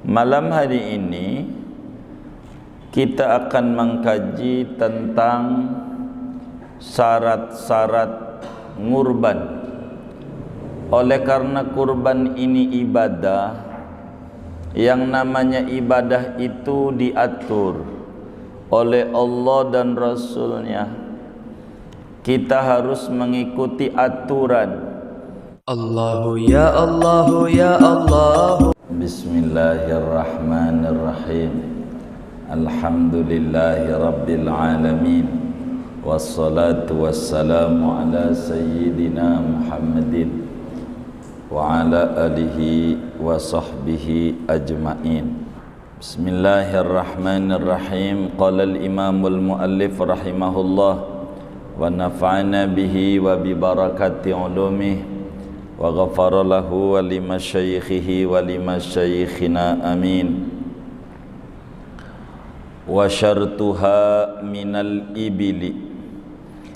Malam hari ini kita akan mengkaji tentang syarat-syarat ngurban. Oleh karena kurban ini ibadah, yang namanya ibadah itu diatur oleh Allah dan Rasulnya. Kita harus mengikuti aturan. Allahu ya Allahu ya Allah. Bismillahirrahmanirrahim. Alhamdulillahi rabbil alamin. Wassalatu wassalamu ala sayyidina Muhammadin wa ala alihi wa sahbihi ajma'in. Bismillahirrahmanirrahim. Qala al-imamul muallif rahimahullah wa nafa'ana bihi wa bi barakati ulumihi wa ghafara lahu wa limasyayikhihi wa limasyayikhina amin. Wa syartuha minal ibili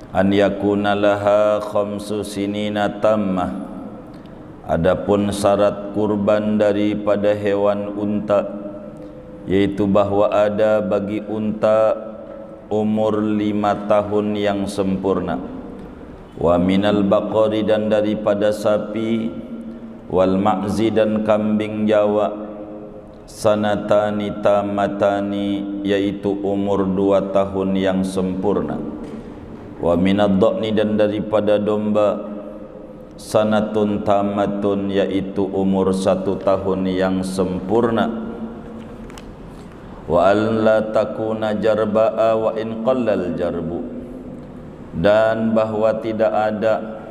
an yakuna laha khamsu sinina tammah. Adapun syarat kurban daripada hewan unta, yaitu bahwa ada bagi unta umur 5 tahun yang sempurna. Wa minal baqari, dan daripada sapi, wal ma'zi, dan kambing jawa, sanatani tamatani, yaitu umur 2 tahun yang sempurna. Wa minad dha'ni, dan daripada domba, sanatun tamatun, yaitu umur 1 tahun yang sempurna. Wa alla takuna jarba'a wa in qallal jarbu, dan bahwa tidak ada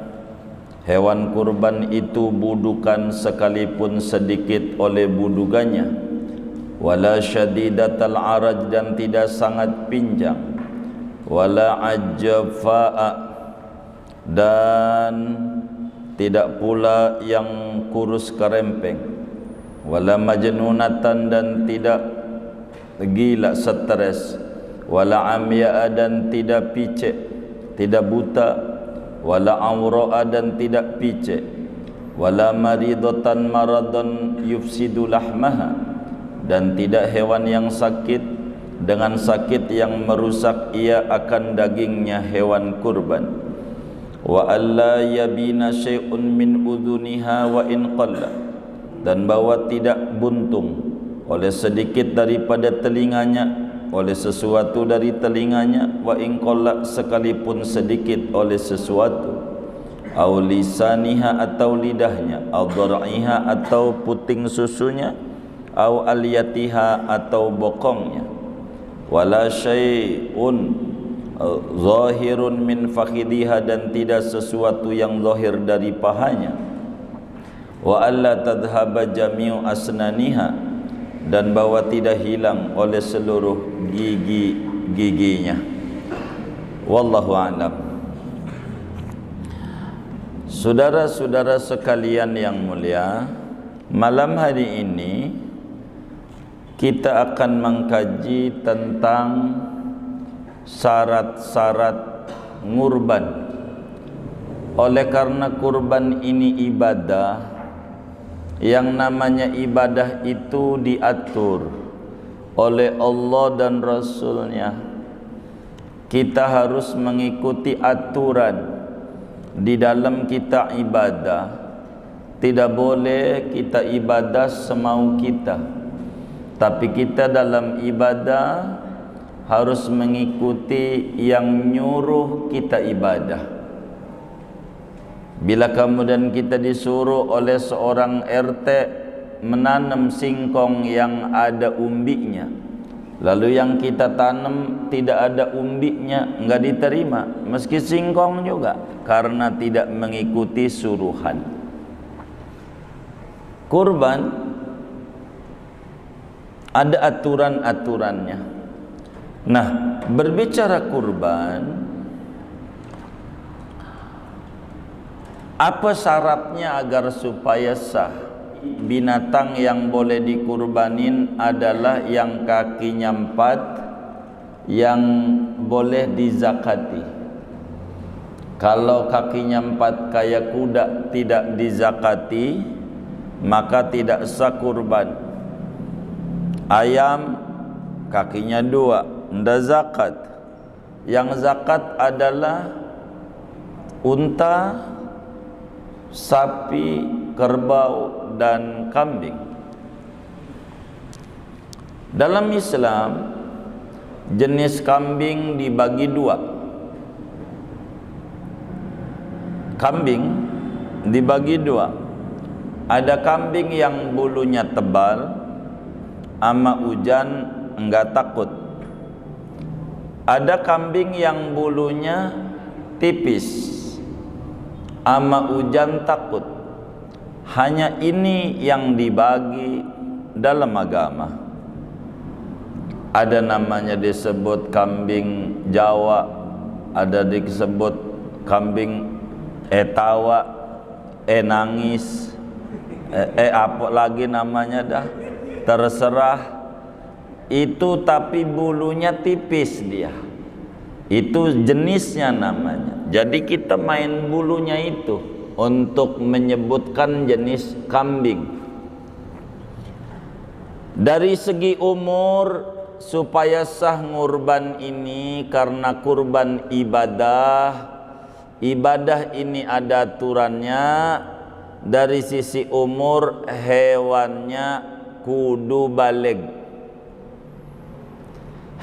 hewan kurban itu budukan sekalipun sedikit oleh budugannya. Wala syadidatal araj, dan tidak sangat pinjang. Wala ajfa'a, dan tidak pula yang kurus kerempeng. Wala majnunatan, dan tidak gila stres. Wala amya'a, dan tidak picek, tidak buta. Wala awra'a, dan tidak picek. Wala maridatan maradan yufsidu lahmaha, dan tidak hewan yang sakit dengan sakit yang merusak ia akan dagingnya hewan kurban. Wa alla yabina syai'un min udhuniha wa in qalla, dan bahwa tidak buntung oleh sedikit daripada telinganya, oleh sesuatu dari telinganya, wa in qalla, sekalipun sedikit oleh sesuatu, au lisaniha, atau lidahnya, au dhar'iha, atau puting susunya, au aliyatiha, atau bokongnya. Wala syai'un zahirun min fakhidiha, dan tidak sesuatu yang zahir dari pahanya. Wa alla tadhhaba jami'u asnaniha, dan bahwa tidak hilang oleh seluruh gigi-giginya. Wallahu a'lam. Saudara-saudara sekalian yang mulia, malam hari ini kita akan mengkaji tentang syarat-syarat ngurban. Oleh karena kurban ini ibadah, yang namanya ibadah itu diatur oleh Allah dan Rasulnya. Kita harus mengikuti aturan di dalam kita ibadah. Tidak boleh kita ibadah semau kita, tapi kita dalam ibadah harus mengikuti yang nyuruh kita ibadah. Bila kemudian kita disuruh oleh seorang RT menanam singkong yang ada umbiknya, lalu yang kita tanam tidak ada umbiknya, enggak diterima, meski singkong juga, karena tidak mengikuti suruhan. Kurban ada aturan-aturannya. Nah, berbicara kurban, apa syaratnya agar supaya sah? Binatang yang boleh dikurbanin adalah yang kakinya 4, yang boleh dizakati. Kalau kakinya 4 kayak kuda tidak dizakati, maka tidak sah kurban. Ayam kakinya 2, ndak zakat. Yang zakat adalah unta, sapi, kerbau, dan kambing. Dalam Islam, jenis kambing dibagi 2. Kambing dibagi 2. Ada kambing yang bulunya tebal, ama hujan enggak takut. Ada kambing yang bulunya tipis, ama hujan takut. Hanya ini yang dibagi dalam agama. Ada namanya disebut kambing Jawa, ada disebut kambing tawa, nangis, apa lagi namanya dah, terserah. Itu tapi bulunya tipis dia. Itu jenisnya namanya. Jadi kita main bulunya itu untuk menyebutkan jenis kambing. Dari segi umur, supaya sah ngurban ini karena kurban ibadah. Ibadah ini ada aturannya. Dari sisi umur, hewannya kudu balig.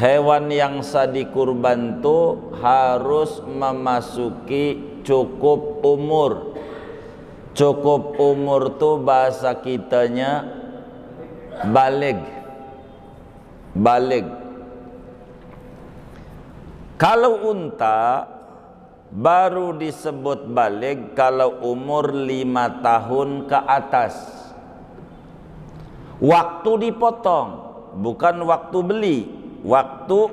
Hewan yang sah dikurban itu harus memasuki cukup umur. Cukup umur itu bahasa kitanya balig. Balig. Kalau unta baru disebut balig kalau umur 5 tahun ke atas. Waktu dipotong, bukan waktu beli, waktu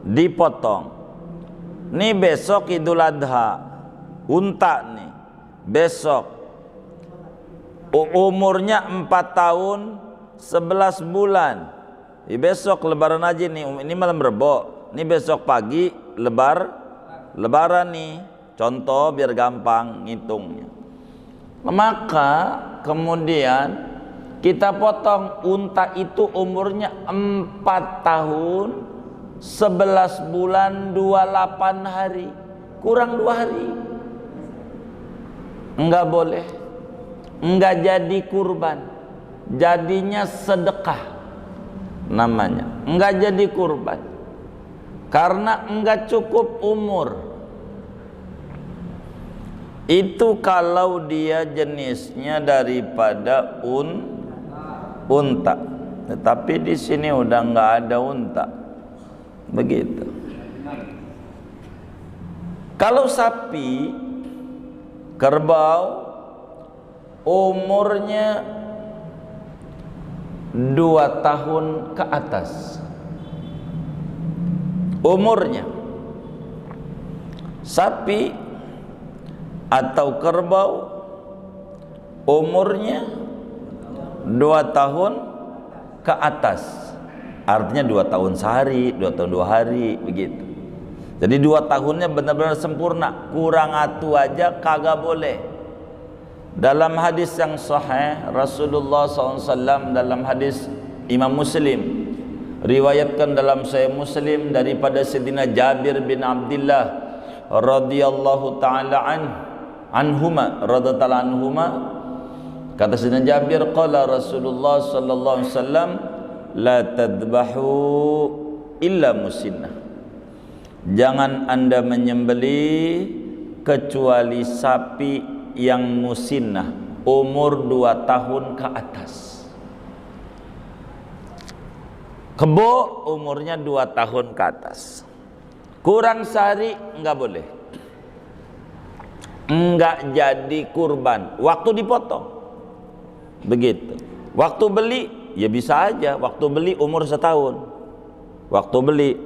dipotong. Nih besok Idul Adha, unta nih besok umurnya 4 tahun 11 bulan. Besok lebaran aja nih, ini malam Rebo, ini besok pagi lebaran nih, contoh biar gampang ngitungnya. Maka kemudian kita potong unta itu umurnya 4 tahun 11 bulan 28 hari, kurang 2 hari. Enggak boleh, enggak jadi kurban, jadinya sedekah namanya, enggak jadi kurban karena enggak cukup umur. Itu kalau dia jenisnya daripada unta. Tetapi di sini udah enggak ada unta. Begitu. Kalau sapi, kerbau, umurnya 2 tahun ke atas. Umurnya. Sapi atau kerbau umurnya 2 tahun ke atas. Artinya 2 tahun sehari, 2 tahun 2 hari, begitu. Jadi 2 tahunnya benar-benar sempurna. Kurang atu aja kagak boleh. Dalam hadis yang sahih, Rasulullah SAW dalam hadis Imam Muslim, riwayatkan dalam Sahih Muslim daripada Sayyidina Jabir bin Abdullah radhiyallahu taala anhuma, kata Sayyidina Jabir, qala Rasulullah sallallahu alaihi wasallam, la tadbahu illa musinnah. Jangan Anda menyembelih kecuali sapi yang musinnah, umur 2 tahun ke atas. Kebo umurnya 2 tahun ke atas, kurang sehari enggak boleh, enggak jadi kurban. Waktu dipotong begitu. Waktu beli ya bisa aja, waktu beli umur 1 tahun. Waktu beli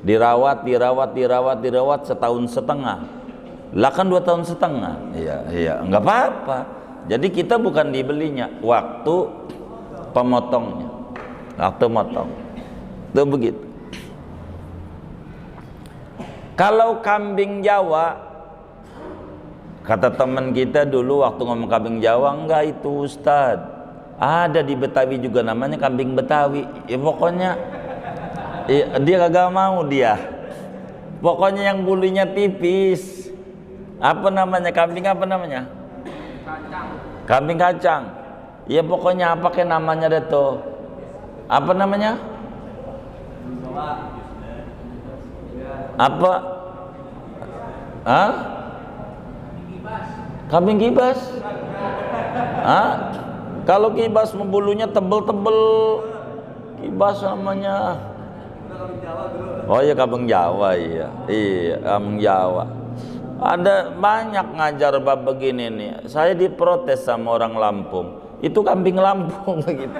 dirawat 1,5 tahun. Lah kan 2 tahun setengah. Iya, enggak apa-apa. Jadi kita bukan dibelinya, waktu pemotongnya. Waktu motong. Itu begitu. Kalau kambing Jawa, kata teman kita dulu waktu ngomong kambing Jawa, enggak itu Ustaz. Ada di Betawi juga namanya kambing Betawi. Ya pokoknya dia kagak mau dia. Pokoknya yang bulunya tipis. Apa namanya? Kambing apa namanya? Kambing kacang. Ya pokoknya apa kayak namanya deh tuh. Apa namanya? Apa? Hah? Kambing kibas. Hah? Kalau kibas bulunya tebel-tebel, kibas namanya. Oh ya kambing Jawa, iya. Iya, kambing Jawa. Ada banyak ngajar bab begini nih. Saya diprotes sama orang Lampung. Itu kambing Lampung begitu.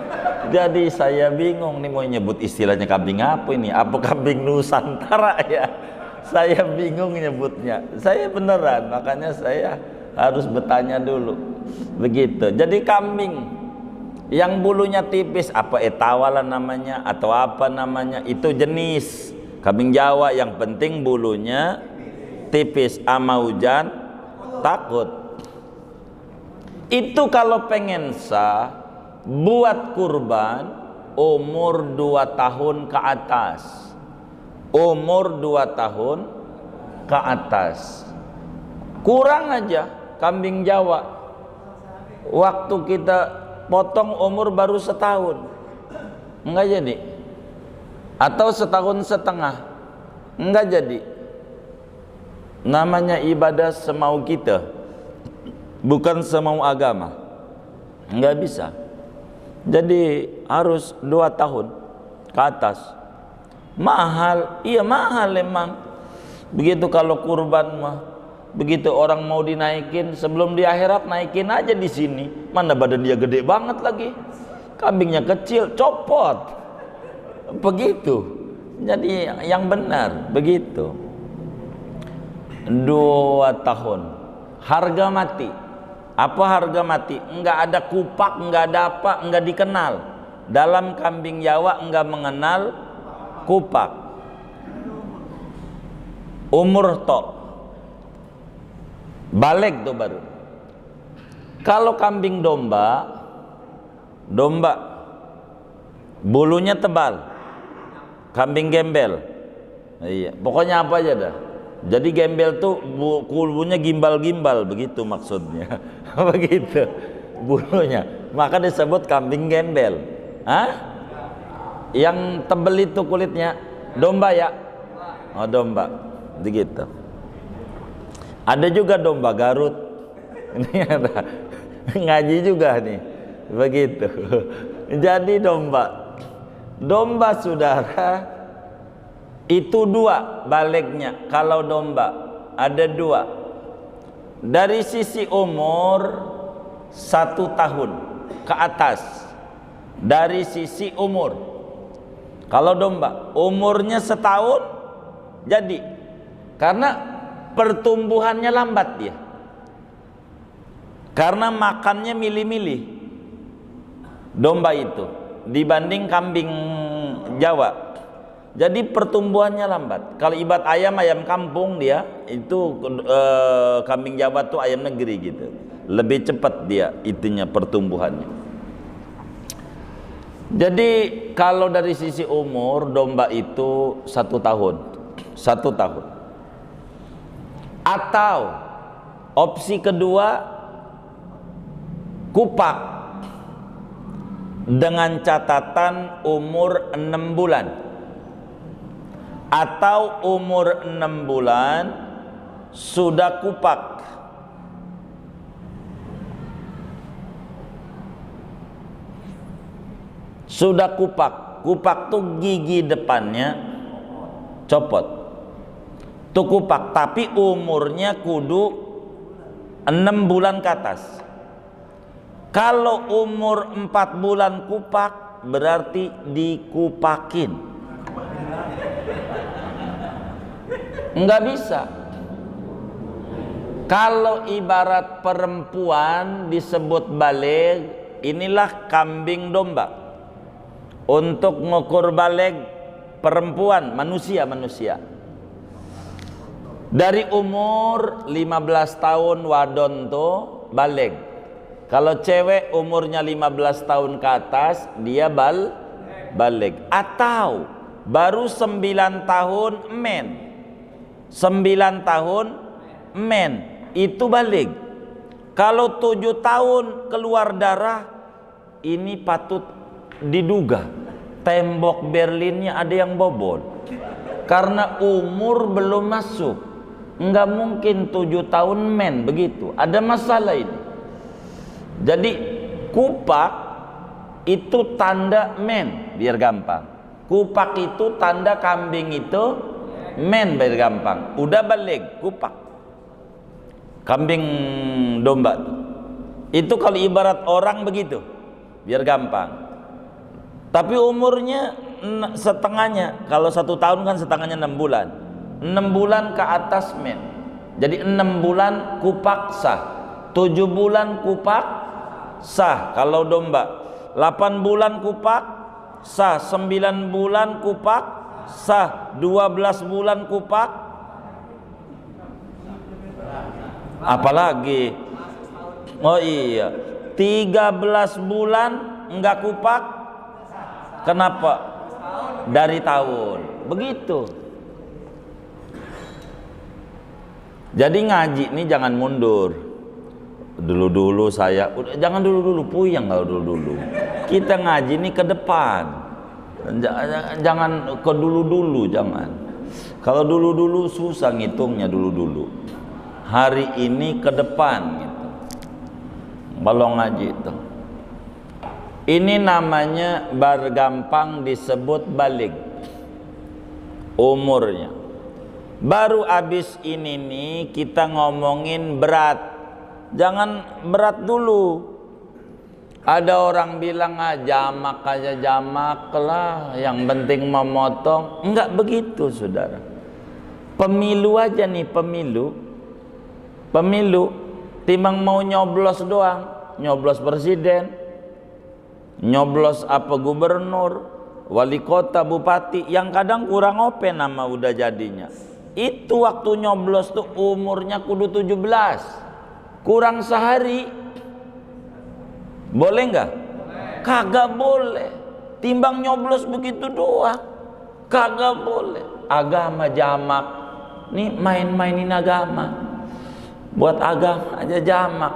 Jadi saya bingung nih mau nyebut istilahnya kambing apa ini? Apa kambing Nusantara ya? Saya bingung nyebutnya. Saya beneran, makanya saya harus bertanya dulu. Begitu. Jadi kambing yang bulunya tipis, apa etawalan namanya atau apa namanya, itu jenis kambing Jawa. Yang penting bulunya tipis, ama hujan takut. Itu kalau pengen sah buat kurban umur 2 tahun ke atas. Umur 2 tahun ke atas. Kurang aja kambing Jawa waktu kita potong umur baru setahun, enggak jadi, atau setahun setengah, enggak jadi. Namanya ibadah semau kita, bukan semau agama, enggak bisa. Jadi harus 2 tahun ke atas. Mahal, iya mahal emang. Begitu kalau kurban mah, begitu orang mau dinaikin, sebelum di akhirat naikin aja di sini. Mana badan dia gede banget lagi, kambingnya kecil, copot. Begitu. Jadi yang benar begitu. 2 tahun. Harga mati. Apa harga mati? Enggak ada kupak, enggak ada apa, enggak dikenal. Dalam kambing Jawa enggak mengenal kupak. Umur tok. Balik tuh baru. Kalau kambing domba bulunya tebal. Kambing gembel. Iya, pokoknya apa aja dah. Jadi gembel tuh bulunya gimbal-gimbal, begitu maksudnya. Begitu bulunya. Maka disebut kambing gembel. Hah? Yang tebel itu kulitnya domba ya? Oh, domba. Begitu. Ada juga domba Garut. Ini ada ngaji juga nih. Begitu. Jadi domba saudara itu 2 baliknya. Kalau domba ada 2. Dari sisi umur 1 tahun ke atas. Dari sisi umur. Kalau domba umurnya setahun jadi, karena pertumbuhannya lambat dia, karena makannya milih-milih domba itu dibanding kambing Jawa. Jadi pertumbuhannya lambat. Kalau ibarat ayam kampung dia itu kambing Jawa tuh ayam negeri gitu, lebih cepat dia itunya pertumbuhannya. Jadi kalau dari sisi umur domba itu 1 tahun. Atau opsi kedua kupak dengan catatan umur 6 bulan, atau umur 6 bulan sudah kupak. Sudah kupak tuh gigi depannya copot. Tuh kupak, tapi umurnya kudu 6 bulan ke atas. Kalau umur 4 bulan kupak berarti dikupakin. Enggak bisa. Kalau ibarat perempuan disebut baligh, inilah kambing domba. Untuk ngukur baligh perempuan, manusia. Dari umur 15 tahun wadon tuh baligh. Kalau cewek umurnya 15 tahun ke atas, dia balik. Atau baru 9 tahun men. 9 tahun men, itu balik. Kalau 7 tahun keluar darah, ini patut diduga tembok Berlinnya ada yang bobol. Karena umur belum masuk. Enggak mungkin 7 tahun men begitu. Ada masalah ini. Jadi kupak itu tanda men, biar gampang. Kupak itu tanda kambing itu men, biar gampang. Udah balik kupak. Kambing domba itu kalau ibarat orang begitu, biar gampang. Tapi umurnya setengahnya, kalau 1 tahun kan setengahnya 6 bulan. 6 bulan ke atas men. Jadi 6 bulan kupak sah. 7 bulan kupak sah kalau domba. 8 bulan kupak sah. 9 bulan kupak sah. 12 bulan kupak. Apalagi? Oh iya, 13 bulan enggak kupak. Kenapa? Dari tahun. Begitu. Jadi ngaji ini jangan mundur. Dulu-dulu saya, jangan dulu-dulu, puyeng kalau dulu-dulu. Kita ngaji ini ke depan. Jangan ke dulu-dulu, jangan. Kalau dulu-dulu susah ngitungnya dulu-dulu. Hari ini ke depan gitu. Kalau ngaji itu. Ini namanya bergampang disebut balik. Umurnya. Baru habis ini nih kita ngomongin berat. Jangan berat dulu. Ada orang bilang jamak aja jamak lah, yang penting memotong. Enggak begitu saudara. Pemilu aja nih, pemilu timbang mau nyoblos doang, nyoblos presiden, nyoblos apa gubernur, wali kota, bupati, yang kadang kurang open nama udah jadinya. Itu waktu nyoblos tuh umurnya kudu 17, kurang sehari. Boleh nggak? Kagak boleh. Timbang nyoblos begitu doang, kagak boleh. Agama jamak, nih main-mainin agama, buat agama aja jamak,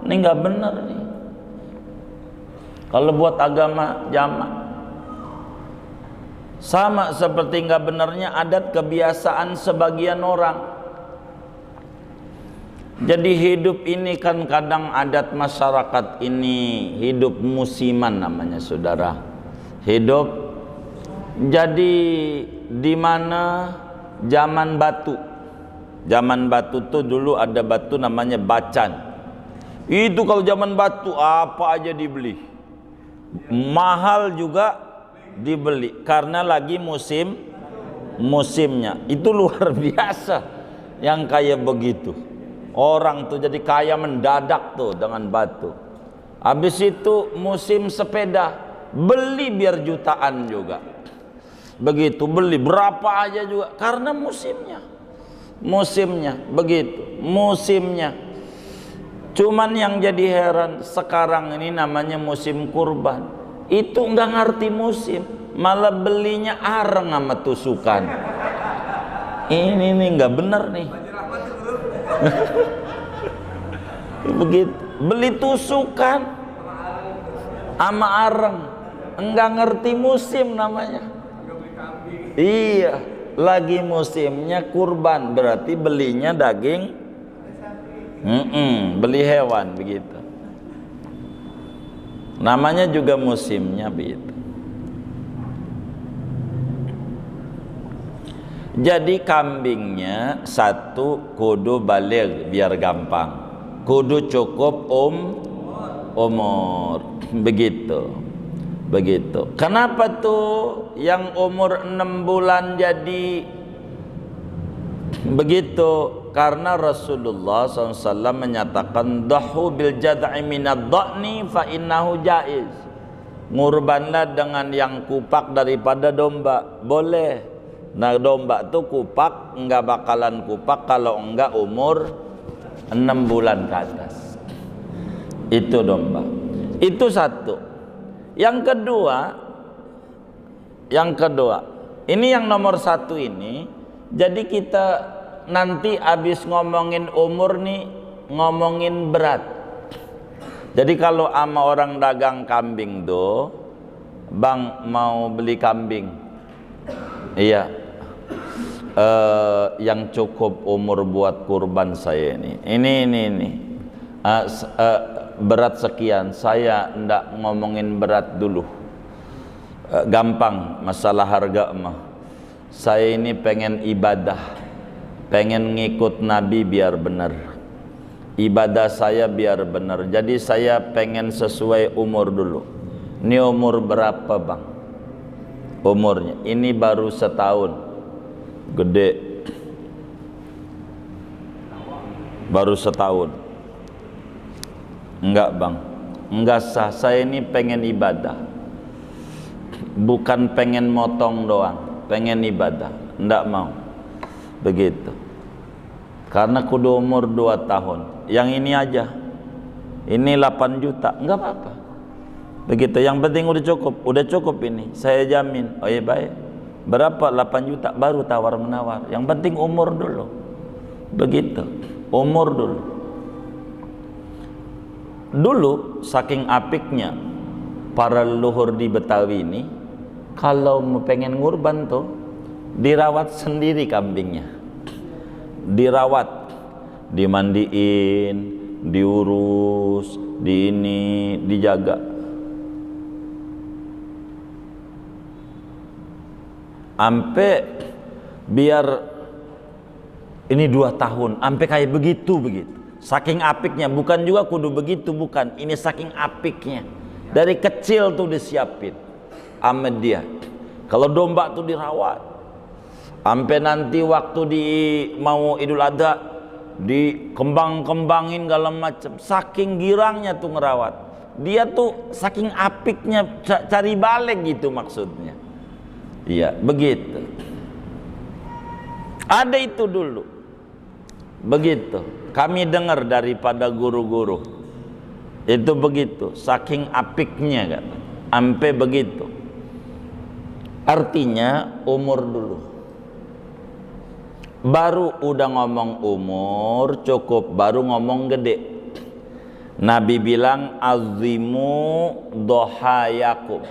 ini nggak bener nih. Kalau buat agama jamak. Sama seperti nggak benarnya adat kebiasaan sebagian orang. Jadi hidup ini kan kadang adat masyarakat ini hidup musiman namanya saudara. Hidup jadi di mana zaman batu. Zaman batu tuh dulu ada batu namanya bacan. Itu kalau zaman batu apa aja dibeli. Mahal juga dibeli karena lagi musimnya. Itu luar biasa yang kayak begitu. Orang tuh jadi kaya mendadak tuh dengan batu. Habis itu musim sepeda, beli biar jutaan juga. Begitu beli berapa aja juga karena musimnya. Musimnya begitu, musimnya. Cuman yang jadi heran sekarang ini namanya musim kurban. Itu nggak ngerti musim, malah belinya areng sama tusukan. Ini nih nggak bener nih. Begitu beli tusukan sama areng, nggak ngerti musim namanya. Iya, lagi musimnya kurban, berarti belinya daging. Beli hewan begitu. Namanya juga musimnya begitu. Jadi kambingnya satu kudu balik biar gampang. Kudu cukup umur. Begitu. Begitu. Kenapa tuh yang umur 6 bulan jadi begitu? Karena Rasulullah SAW menyatakan dahu bil jad'i minad dha'ni fa innahu jaiz. Ngurbanlah dengan yang kupak daripada domba. Boleh. Nah domba tuh kupak enggak bakalan kupak kalau enggak umur 6 bulan ke atas. Itu domba. Itu satu. Yang kedua, ini yang nomor satu ini. Jadi kita nanti habis ngomongin umur nih, ngomongin berat. Jadi kalau sama orang dagang kambing tuh, bang mau beli kambing, iya, yang cukup umur buat kurban saya ini. Berat sekian, saya ndak ngomongin berat dulu, gampang masalah harga mah. Saya ini pengen ibadah, pengen ngikut Nabi biar benar, ibadah saya biar benar. Jadi saya pengen sesuai umur dulu. Ini umur berapa bang? Umurnya ini baru setahun, gede, baru setahun. Enggak bang, enggak sah. Saya ini pengen ibadah, bukan pengen motong doang, pengen ibadah. Enggak mau begitu, karena kudu umur 2 tahun. Yang ini aja, ini 8 juta, enggak apa-apa begitu. Yang penting udah cukup ini, saya jamin. Oh iya baik, berapa? 8 juta, baru tawar menawar. Yang penting umur dulu, begitu, umur dulu. Dulu saking apiknya para leluhur di Betawi ini, kalau mau pengen ngurban tuh dirawat sendiri kambingnya, dirawat, dimandiin, diurus, dijaga. Ampe biar ini 2 tahun, ampe kayak begitu. Saking apiknya, bukan juga kudu begitu, bukan. Ini saking apiknya. Dari kecil tuh disiapin sama dia. Kalau domba tuh dirawat. Sampai nanti waktu mau Idul Adha dikembang-kembangin segala macam. Saking girangnya tuh ngerawat. Dia tuh saking apiknya cari balik gitu maksudnya. Iya, begitu. Ada itu dulu. Begitu. Kami dengar daripada guru-guru itu begitu, saking apiknya kan, ampe begitu. Artinya umur dulu, baru udah ngomong umur cukup, baru ngomong gede. Nabi bilang azimu dohayakum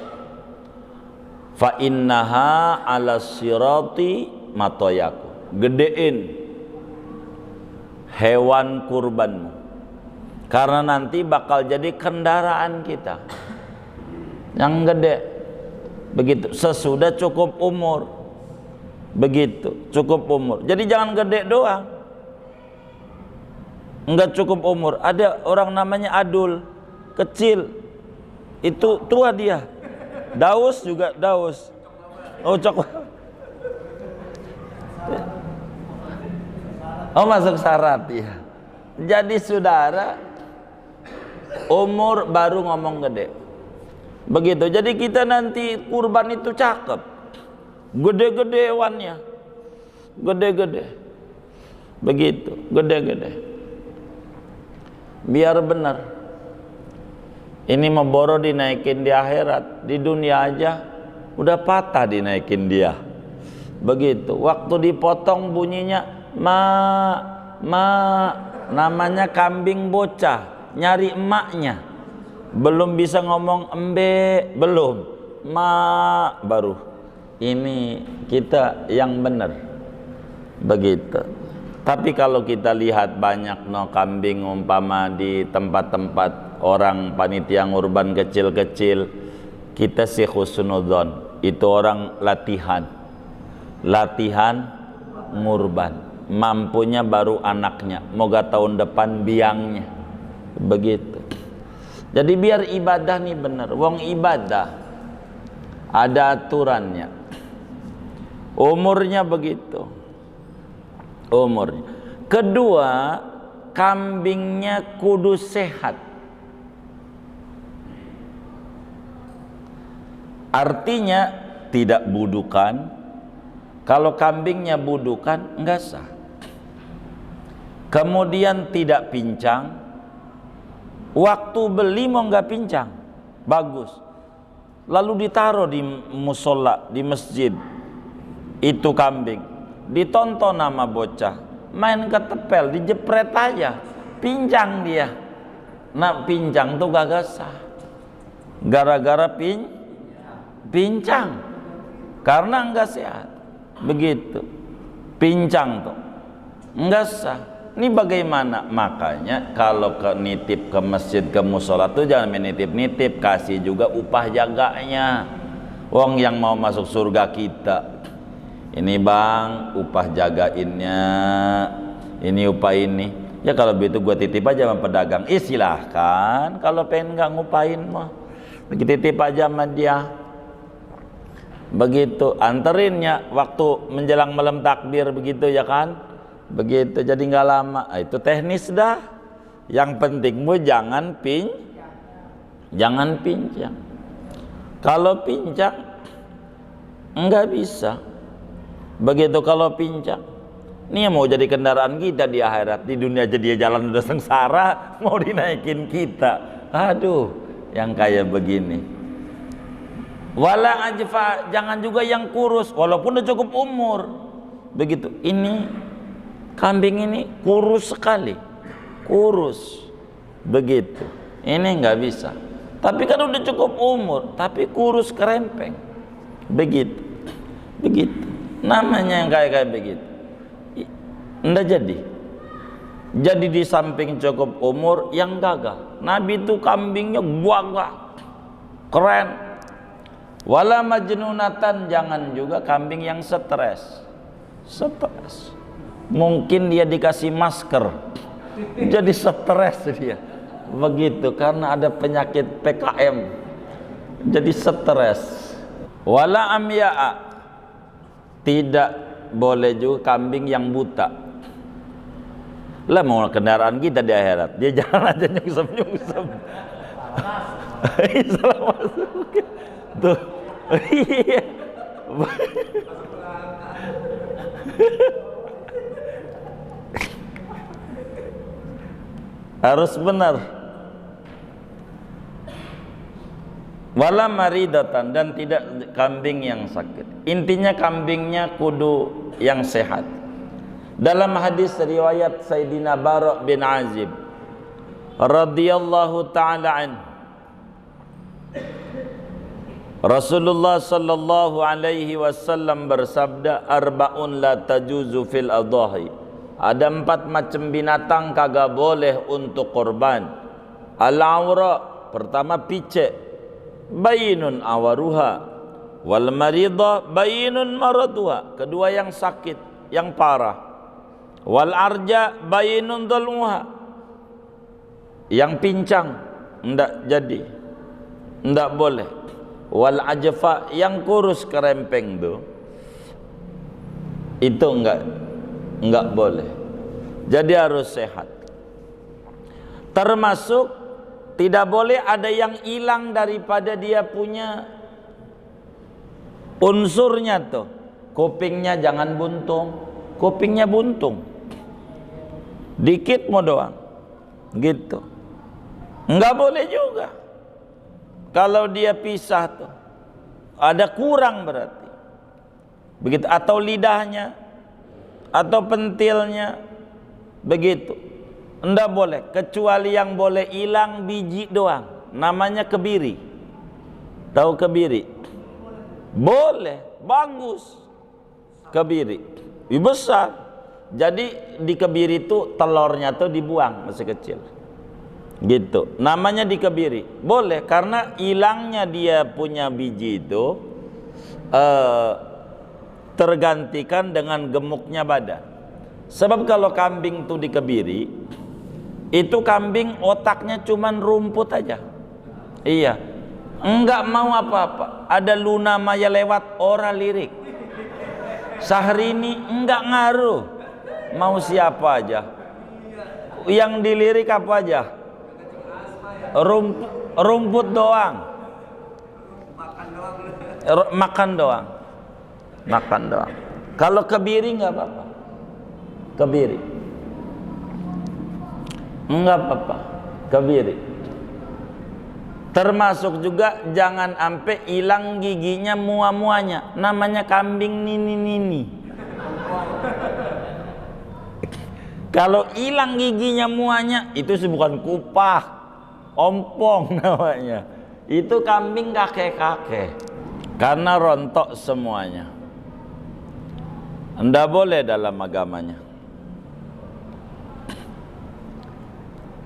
fa innaha ala sirati matoyakum. Gedein hewan kurbanmu, karena nanti bakal jadi kendaraan kita yang gede. Begitu, sesudah cukup umur, begitu, cukup umur. Jadi jangan gede doang, enggak cukup umur. Ada orang namanya Adul, kecil, itu tua dia. Daus juga daus. Oh coklat. Oh masuk syarat ya. Jadi saudara, umur baru ngomong gede. Begitu. Jadi kita nanti kurban itu cakep, gede-gede hewannya, gede-gede, begitu, gede-gede. Biar benar. Ini memboro dinaikin di akhirat, di dunia aja udah patah dinaikin dia. Begitu. Waktu dipotong bunyinya namanya kambing bocah, nyari emaknya, belum bisa ngomong embe, belum baru. Ini kita yang benar, begitu. Tapi kalau kita lihat banyak kambing umpama di tempat-tempat orang panitia ngurban kecil-kecil, kita sih husnudzon, itu orang latihan ngurban. Mampunya baru anaknya, moga tahun depan biangnya, begitu. Jadi biar ibadah nih bener. Wong ibadah ada aturannya, umurnya begitu, umurnya. Kedua, kambingnya kudu sehat. Artinya tidak budukan. Kalau kambingnya budukan enggak sah. Kemudian tidak pincang, Waktu beli mau nggak pincang, bagus. Lalu ditaruh di musola, di masjid. Itu kambing. Ditonton sama bocah. Main ketepel, dijepret aja. Pincang dia. Nah, pincang tuh gak sah. Gara-gara pincang. Karena nggak sehat. Begitu. Pincang tuh. Nggak sah. Ini bagaimana? Makanya kalau nitip ke masjid, ke musola tuh jangan menitip-nitip, kasih juga upah jaganya. Wong yang mau masuk surga kita, ini bang upah jagainnya, ini upah ini. Ya kalau begitu gue titip aja sama pedagang. Silahkan, kalau pengen nggak ngupain mah titip aja sama dia. Begitu, anterinnya waktu menjelang malam takbir begitu ya kan. Begitu, jadi nggak lama. Itu teknis dah. Yang pentingmu jangan pincang. Kalau pincang nggak bisa. Begitu kalau pincang, ini mau jadi kendaraan kita di akhirat. Di dunia jadi jalan udah sengsara, mau dinaikin kita. Aduh, yang kayak begini. Wala ajfa, jangan juga yang kurus, walaupun udah cukup umur. Begitu. Ini kambing ini kurus sekali, kurus, begitu. Ini nggak bisa. Tapi kan udah cukup umur, tapi kurus kerempeng, begitu. Namanya yang kayak begitu. Nggak jadi. Jadi di samping cukup umur yang gagah. Nabi itu kambingnya gagah, keren. Wala majnunatan, jangan juga kambing yang stres. Mungkin dia dikasih masker jadi stres dia begitu karena ada penyakit PKM jadi stres. Wala amya'a, tidak boleh juga kambing yang buta. Lah mau kendaraan kita di akhirat dia jalan aja nyungsep salah masuk tuh. Iya. Harus benar. Wala maridatan, dan tidak kambing yang sakit. Intinya kambingnya kudu yang sehat. Dalam hadis riwayat Sayyidina Bara' bin Azib radhiyallahu ta'ala an, Rasulullah sallallahu alaihi wasallam bersabda, arba'un la tajuzu fil adhahi. Ada 4 macam binatang kagak boleh untuk korban. Al-awra, pertama picek, bayinun awaruha. Wal maridah, bayinun maraduha, kedua yang sakit, yang parah. Wal arja, bayinun dalmuha, yang pincang, ndak jadi, ndak boleh. Wal ajfa, yang kurus kerempeng tuh, itu enggak boleh. Jadi harus sehat. Termasuk tidak boleh ada yang hilang daripada dia punya unsurnya tuh. Kupingnya jangan buntung, kupingnya buntung, dikit mau doang, gitu. Enggak boleh juga. Kalau dia pisah tuh, ada kurang berarti. Begitu, atau lidahnya, atau pentilnya, begitu. Enggak boleh, kecuali yang boleh hilang biji doang, namanya kebiri. Tahu kebiri? Boleh, bagus. Kebiri, besar. Jadi di kebiri itu telurnya tuh dibuang masih kecil. Gitu, namanya dikebiri. Boleh, karena hilangnya dia punya biji itu tergantikan dengan gemuknya badan. Sebab kalau kambing itu dikebiri, itu kambing otaknya cuman rumput aja. Iya, enggak mau apa-apa. Ada Luna Maya lewat, orang lirik. Syahrini enggak ngaruh, mau siapa aja. Yang dilirik apa aja? Rumput doang, makan doang. Kalau kebiri nggak apa-apa, kebiri nggak apa-apa, kebiri. Termasuk juga jangan sampai hilang giginya mua-muanya. Namanya kambing nini-nini. Kalau hilang giginya muanya, itu bukan kupah, ompong namanya. Itu kambing kakek-kakek. Karena rontok semuanya. Nggak boleh dalam agamanya.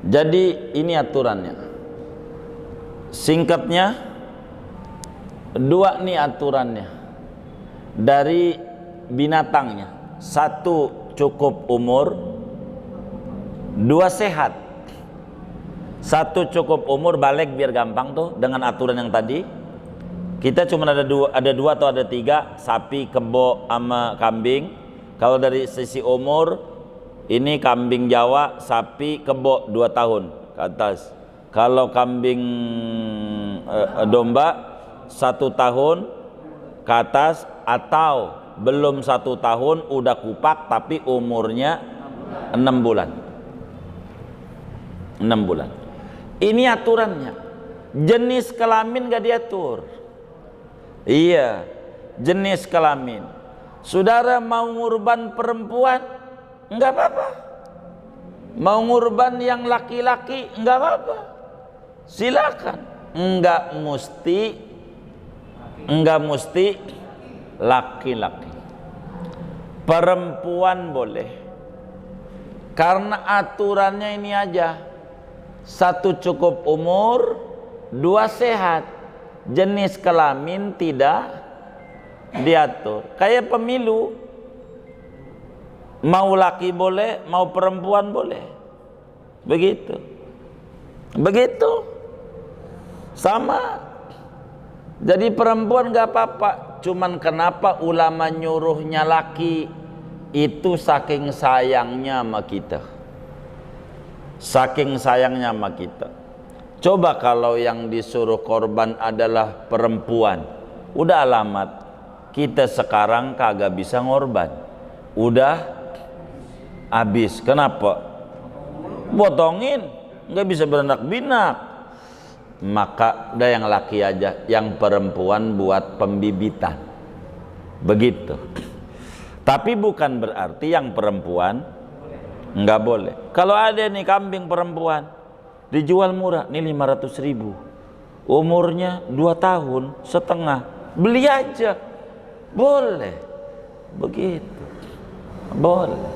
Jadi ini aturannya. Singkatnya, dua nih aturannya. Dari binatangnya. Satu, cukup umur. Dua, sehat. Satu, cukup umur, balik biar gampang tuh dengan aturan yang tadi. Kita cuma ada dua atau ada tiga, sapi, kebo, sama kambing. Kalau dari sisi umur, ini kambing Jawa, sapi, kebo 2 tahun ke atas. Kalau kambing domba 1 tahun ke atas, atau belum 1 tahun udah kupak tapi umurnya 6 bulan. 6 bulan. Ini aturannya. Jenis kelamin gak diatur. Iya, jenis kelamin. Saudara mau ngurban perempuan, enggak apa-apa. Mau ngurban yang laki-laki, enggak apa-apa. Silakan. Enggak mesti laki-laki. Perempuan boleh. Karena aturannya ini aja. 1 cukup umur, 2 sehat. Jenis kelamin tidak diatur. Kayak pemilu, mau laki boleh, mau perempuan boleh. Begitu. Sama. Jadi perempuan gak apa-apa. Cuman kenapa ulama nyuruhnya laki? Itu saking sayangnya sama kita. Saking sayangnya sama kita. Coba kalau yang disuruh korban adalah perempuan, udah alamat kita sekarang kagak bisa ngorban, udah habis. Kenapa? Potongin, nggak bisa beranak-binak. Maka udah yang laki aja, yang perempuan buat pembibitan. Begitu. Tapi bukan berarti yang perempuan nggak boleh. Kalau ada nih kambing perempuan dijual murah, nih 500.000, umurnya 2 tahun setengah, beli aja, boleh. Begitu, boleh,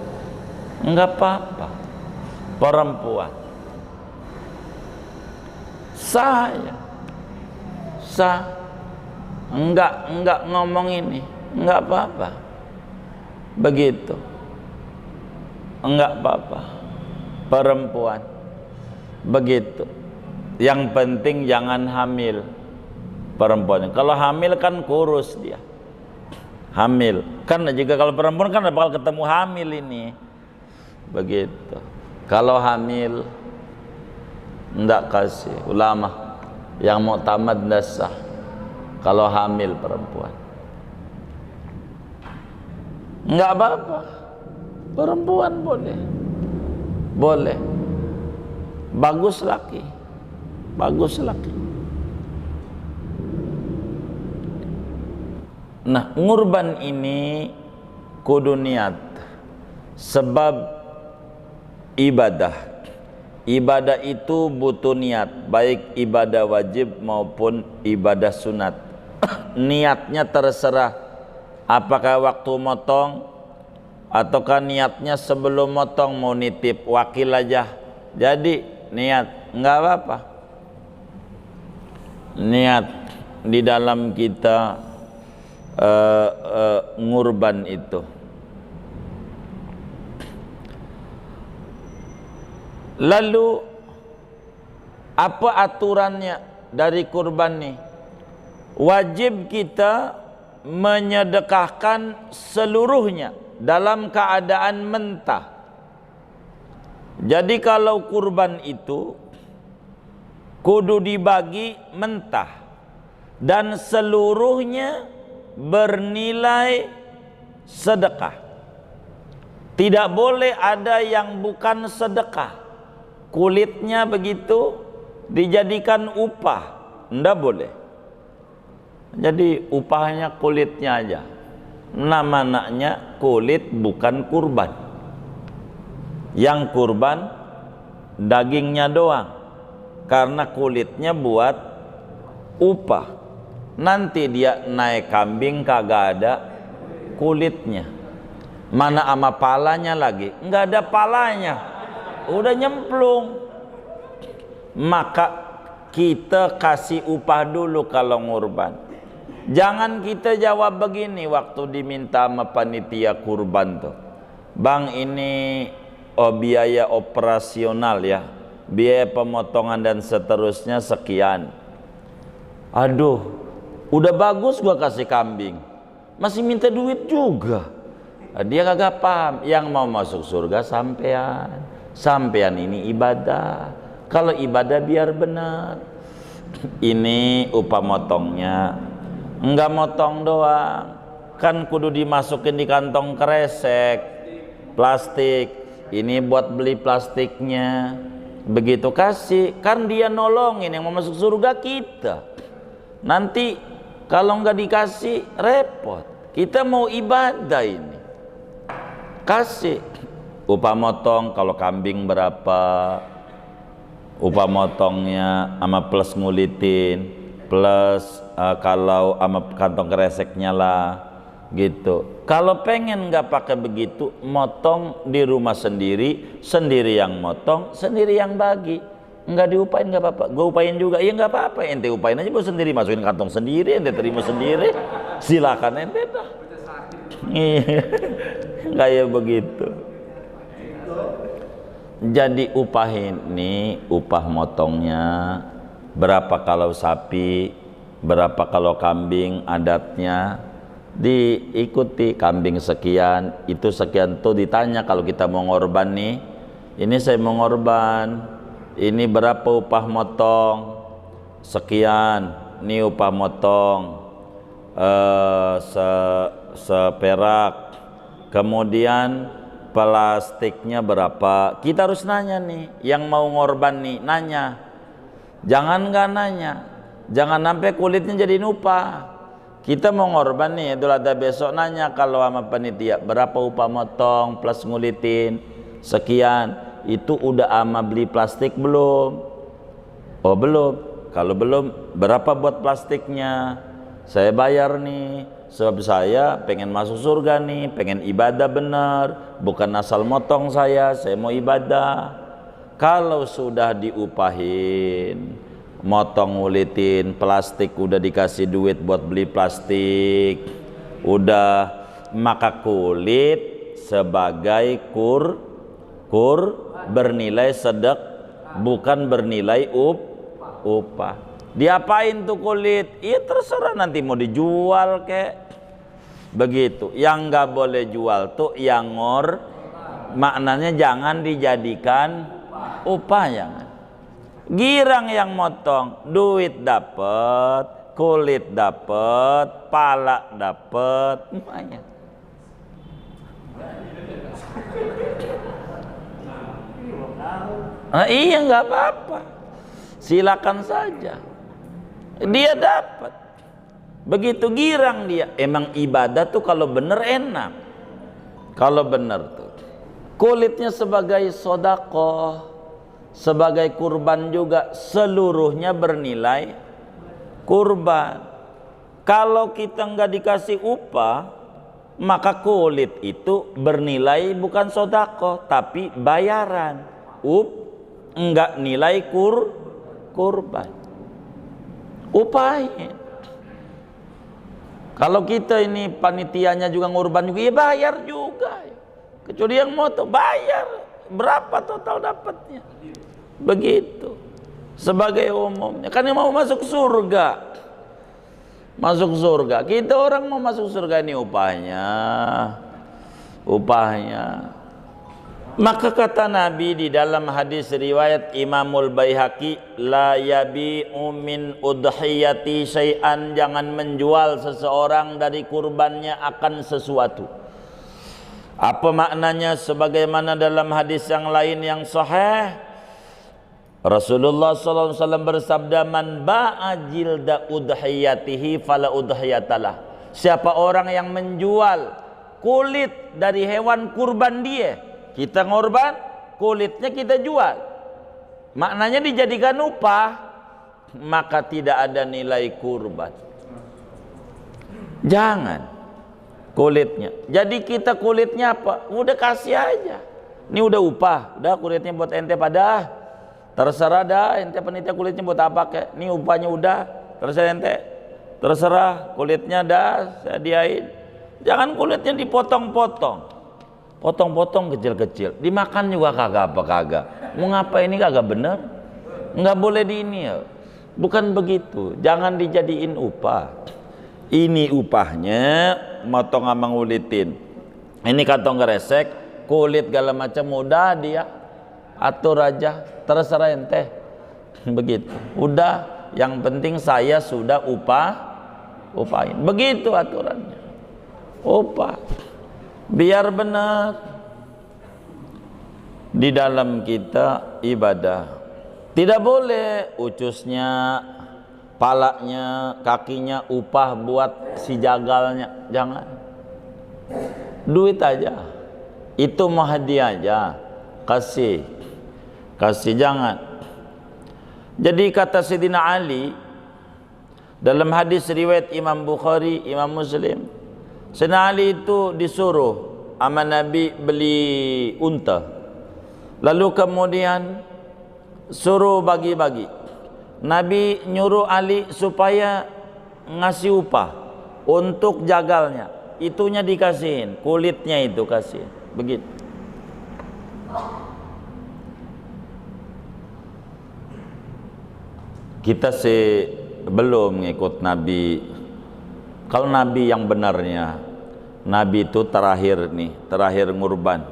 nggak apa-apa. Perempuan enggak ngomong ini, enggak apa-apa. Begitu, enggak apa-apa. Perempuan begitu. Yang penting jangan hamil perempuan. Kalau hamil kan kurus dia. Hamil kan juga, kalau perempuan kan bakal ketemu hamil ini. Begitu. Kalau hamil ndak kasih ulama yang mau tamat dasar. Kalau hamil perempuan nggak apa-apa. Perempuan boleh. Bagus laki. Nah, ngurban ini kudu niat. Sebab ibadah itu butuh niat, baik ibadah wajib maupun ibadah sunat. Niatnya terserah, apakah waktu motong ataukah niatnya sebelum motong mau nitip wakil aja. Jadi niat nggak apa-apa. Niat di dalam kita ngurban itu. Lalu apa aturannya dari kurban nih? Wajib kita menyedekahkan seluruhnya dalam keadaan mentah. Jadi kalau kurban itu kudu dibagi mentah dan seluruhnya bernilai sedekah. Tidak boleh ada yang bukan sedekah. Kulitnya begitu dijadikan upah. ndak boleh. Jadi upahnya kulitnya aja. Namanya kulit bukan kurban. Yang kurban dagingnya doang, karena kulitnya buat upah. Nanti dia naik kambing kagak ada kulitnya, mana ama palanya lagi, nggak ada palanya, udah nyemplung. Maka kita kasih upah dulu kalau ngurban. Jangan kita jawab begini waktu diminta sama panitia kurban tuh, bang ini biaya operasional ya, biaya pemotongan dan seterusnya sekian. Aduh, udah bagus gua kasih kambing, masih minta duit juga. Dia kagak paham. Yang mau masuk surga sampean. Sampean ini ibadah. Kalau ibadah biar benar. Ini upah motongnya. Enggak motong doang, kan kudu dimasukin di kantong kresek plastik. Ini buat beli plastiknya. Begitu kasih, kan dia nolongin yang mau masuk surga kita. Nanti kalau nggak dikasih repot. Kita mau ibadah ini. Kasih upah motong. Kalau kambing berapa upah motongnya sama plus ngulitin, plus kalau sama kantong kreseknya lah gitu. Kalau pengen nggak pakai begitu, motong di rumah sendiri, sendiri yang motong, sendiri yang bagi. Nggak diupain nggak apa-apa, gue upain juga, iya nggak apa-apa, ente upain aja gue sendiri, masukin kantong sendiri, ente terima sendiri, silakan ente dah. Kayak begitu. Jadi upah ini, upah motongnya berapa kalau sapi, berapa kalau kambing, adatnya diikuti. Kambing sekian, itu sekian tuh ditanya kalau kita mau ngorban nih, ini saya mau ngorban, ini berapa upah motong? Sekian, ini upah motong seperak. Kemudian plastiknya berapa? Kita harus nanya nih, yang mau ngorban nih nanya. Jangan nggak nanya, jangan sampai kulitnya jadi upah. Kita mau ngorban nih, Idul Adha besok, nanya kalau sama panitia berapa upah motong plus ngulitin sekian. Itu udah ama beli plastik belum? Oh belum. Kalau belum, berapa buat plastiknya? Saya bayar nih, sebab saya pengen masuk surga nih, pengen ibadah benar, bukan asal motong saya mau ibadah. Kalau sudah diupahin, motong ngulitin, plastik udah dikasih duit buat beli plastik, udah, maka kulit sebagai bernilai sedek, bukan bernilai upah. Diapain tuh kulit? Iya terserah, nanti mau dijual kek. Begitu. Yang nggak boleh jual tuh yang maknanya jangan dijadikan upah, jangan. Girang yang motong, duit dapet, kulit dapet, pala dapet, lumayan. Nah, iya nggak apa-apa, silakan saja, dia dapat. Begitu girang dia. Emang ibadah tuh kalau bener enak, kalau bener tuh kulitnya sebagai sodakoh, sebagai kurban juga, seluruhnya bernilai kurban. Kalau kita nggak dikasih upah, maka kulit itu bernilai bukan sodakoh tapi bayaran. Enggak nilai kurban. Upahin. Kalau kita ini panitianya juga ngurban juga, ya bayar juga. Kecuali yang moto bayar, berapa total dapatnya. Begitu. Sebagai umumnya, kan yang mau masuk surga. Masuk surga. Kita orang mau masuk surga, ini upahnya. Maka kata Nabi di dalam hadis riwayat Imamul Baihaqi, la yabi'u min udhiyati syai'an, jangan menjual seseorang dari kurbannya akan sesuatu. Apa maknanya? Sebagaimana dalam hadis yang lain yang sahih, Rasulullah SAW bersabda, man ba'a jilda udhiyatihi fala udhiyatalah. Siapa orang yang menjual kulit dari hewan kurban dia, kita ngorban, kulitnya kita jual, maknanya dijadikan upah, maka tidak ada nilai kurban. Jangan kulitnya. Jadi kita kulitnya apa? Udah kasih aja. Ini udah upah, udah kulitnya buat ente pada. Terserah dah ente penitia kulitnya buat apa kek. Ini upahnya udah, terserah ente. Terserah kulitnya dah saya diain. Jangan kulitnya dipotong-potong. Potong-potong kecil-kecil. Dimakan juga kagak apa kagak. Mau ngapa ini kagak bener? Enggak boleh di ini ya. Bukan begitu. Jangan dijadiin upah. Ini upahnya motong sama ngulitin. Ini kantong gresek, kulit segala macam mudah dia atur aja, terserah ente. Begitu. Udah, yang penting saya sudah upahin. Begitu aturannya. Upah. Biar benar. Di dalam kita ibadah. Tidak boleh ucusnya, palanya, kakinya upah buat si jagalnya. Jangan. Duit aja. Itu mau hadiah aja. Kasih jangan. Jadi kata Sayyidina Ali dalam hadis riwayat Imam Bukhari, Imam Muslim, Sayyidina Ali itu disuruh sama Nabi beli unta, lalu kemudian suruh bagi-bagi. Nabi nyuruh Ali supaya ngasih upah untuk jagalnya, itunya dikasihin, kulitnya itu kasih, begitu. Kita sih belum ngikut Nabi. Kalau Nabi yang benarnya, Nabi itu terakhir ngurban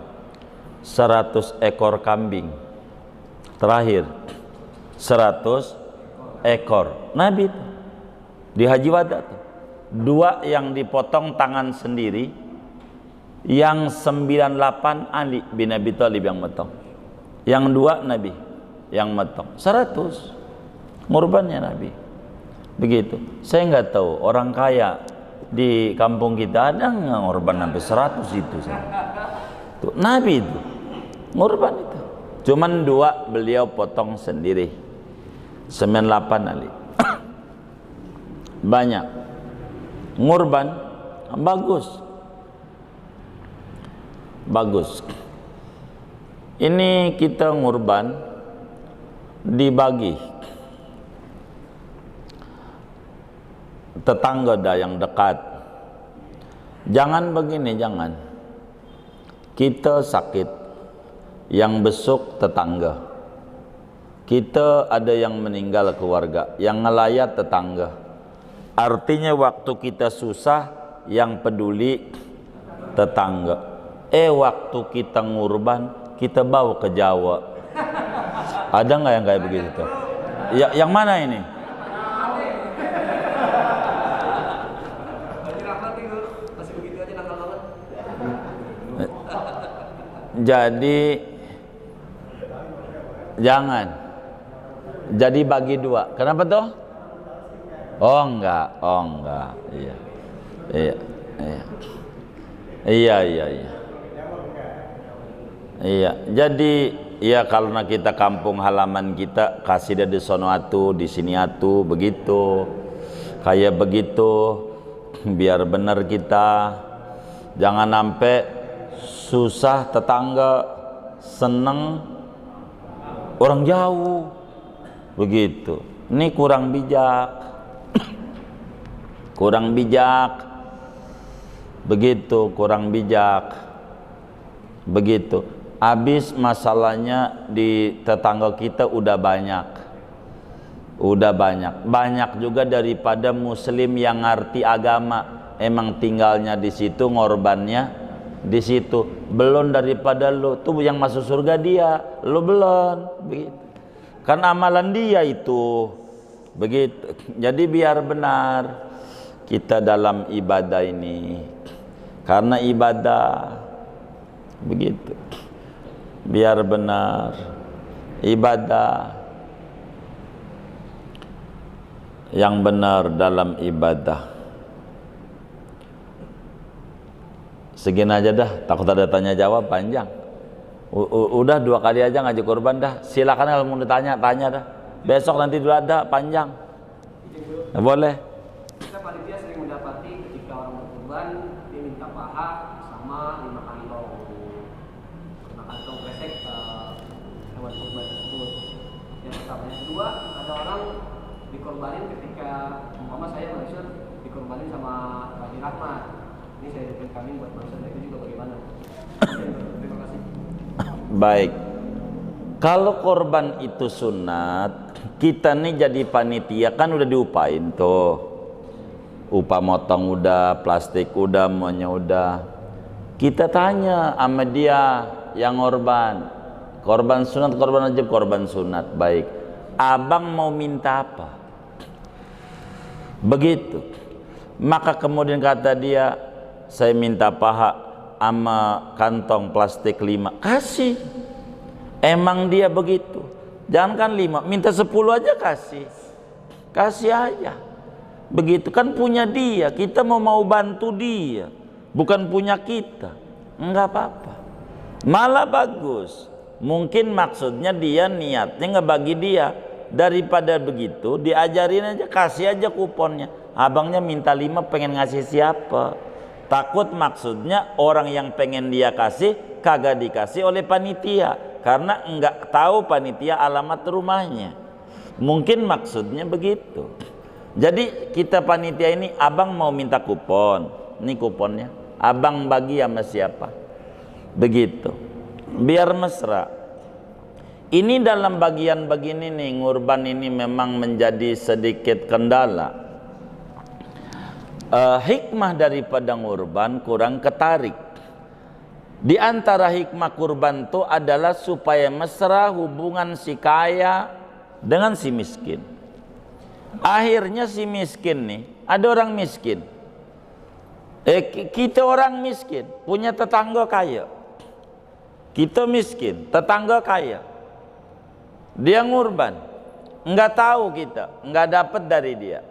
100 ekor kambing. Terakhir 100 ekor. Nabi itu di Haji Wada tuh. 2 yang dipotong tangan sendiri, yang 98 Ali bin Abi Thalib yang motong. Yang 2 Nabi yang motong. 100 ngurbannya Nabi. Begitu. Saya nggak tahu orang kaya di kampung kita ada nggak ngurban sampai 100 itu. Tuh, Nabi itu ngurban itu. Cuman 2 beliau potong sendiri. 98 Ali. Banyak. Ngurban bagus. Bagus. Ini kita ngurban dibagi. Tetangga dah yang dekat. Jangan begini, jangan. Kita sakit, yang besuk tetangga. Kita ada yang meninggal keluarga, yang ngelayat tetangga. Artinya waktu kita susah, yang peduli tetangga. Waktu kita ngurban, kita bawa ke Jawa. Ada nggak yang kayak begitu tuh? Ya, yang mana ini? Jadi jangan. Jadi bagi 2. Kenapa tuh? Oh enggak. Iya. Jadi ya karena kita kampung halaman kita kasih dia di sono atu, di sini atu, begitu. Kayak begitu biar benar kita. Jangan sampai susah tetangga, seneng orang jauh, begitu. Ini kurang bijak. Kurang bijak. Begitu, kurang bijak. Begitu. Habis masalahnya di tetangga kita udah banyak. Banyak juga daripada muslim yang ngerti agama. Emang tinggalnya di situ, ngorbannya di situ. Belum daripada lu tuh yang masuk surga dia, lu belum. Begitu. Kan amalan dia itu. Begitu. Jadi biar benar kita dalam ibadah ini. Karena ibadah begitu. Biar benar ibadah. yang benar dalam ibadah. Segini aja dah, takut ada tanya jawab panjang. Udah 2 kali aja ngaji kurban dah. Silakan kalau mau ditanya, tanya dah. Besok nanti dulu ada panjang. Boleh. Kita panitia sering mendapati ketika orang berkurban dia minta paha sama 5 kantong. 5 kantong kresek hewan kurban tersebut. Yang pertama, yang kedua, ada orang dikorbanin ketika umpama saya Mansur dikorbanin sama Haji Rahmat. Ini saya berikan kami buat Mansur, itu juga bagaimana? Terima kasih. Baik. Kalau korban itu sunat, kita nih jadi panitia kan udah diupain tuh. Upah motong udah, plastik udah, semuanya udah. Kita tanya sama dia yang korban sunat, korban wajib, korban sunat. Baik. Abang mau minta apa? Begitu. Maka kemudian kata dia, saya minta paha sama kantong plastik 5. Kasih. Emang dia begitu. Jangan kan 5, minta 10 aja kasih. Kasih aja. Begitu kan punya dia, kita mau bantu dia, bukan punya kita. Enggak apa-apa. Malah bagus. Mungkin maksudnya dia niatnya ngebagi dia. Daripada begitu, diajarin aja, kasih aja kuponnya. Abangnya minta 5 pengen ngasih siapa? Takut maksudnya orang yang pengen dia kasih kagak dikasih oleh panitia karena enggak tahu panitia alamat rumahnya. Mungkin maksudnya begitu. Jadi kita panitia ini, abang mau minta kupon, ini kuponnya, abang bagi sama siapa? Begitu, biar mesra. Ini dalam bagian begini nih, ngurban ini memang menjadi sedikit kendala. Hikmah daripada ngurban kurang ketarik. Di antara hikmah kurban itu adalah supaya mesra hubungan si kaya dengan si miskin. Akhirnya si miskin nih, ada orang miskin. Kita orang miskin, punya tetangga kaya. Kita miskin, tetangga kaya. Dia ngurban, nggak tahu kita, nggak dapat dari dia.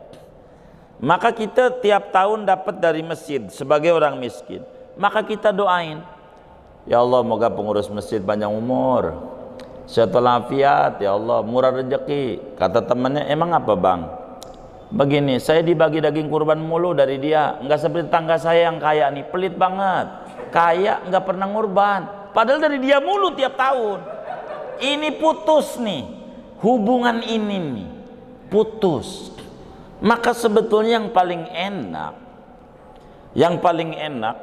Maka kita tiap tahun dapat dari masjid sebagai orang miskin. Maka kita doain, ya Allah, moga pengurus masjid panjang umur, sehat walafiat, ya Allah, murah rezeki. Kata temannya, emang apa bang? Begini, saya dibagi daging kurban mulu dari dia. Nggak seperti tangga saya yang kaya nih, pelit banget. Kaya nggak pernah ngurban, padahal dari dia mulu tiap tahun. Ini putus nih, hubungan ini nih putus. Maka sebetulnya yang paling enak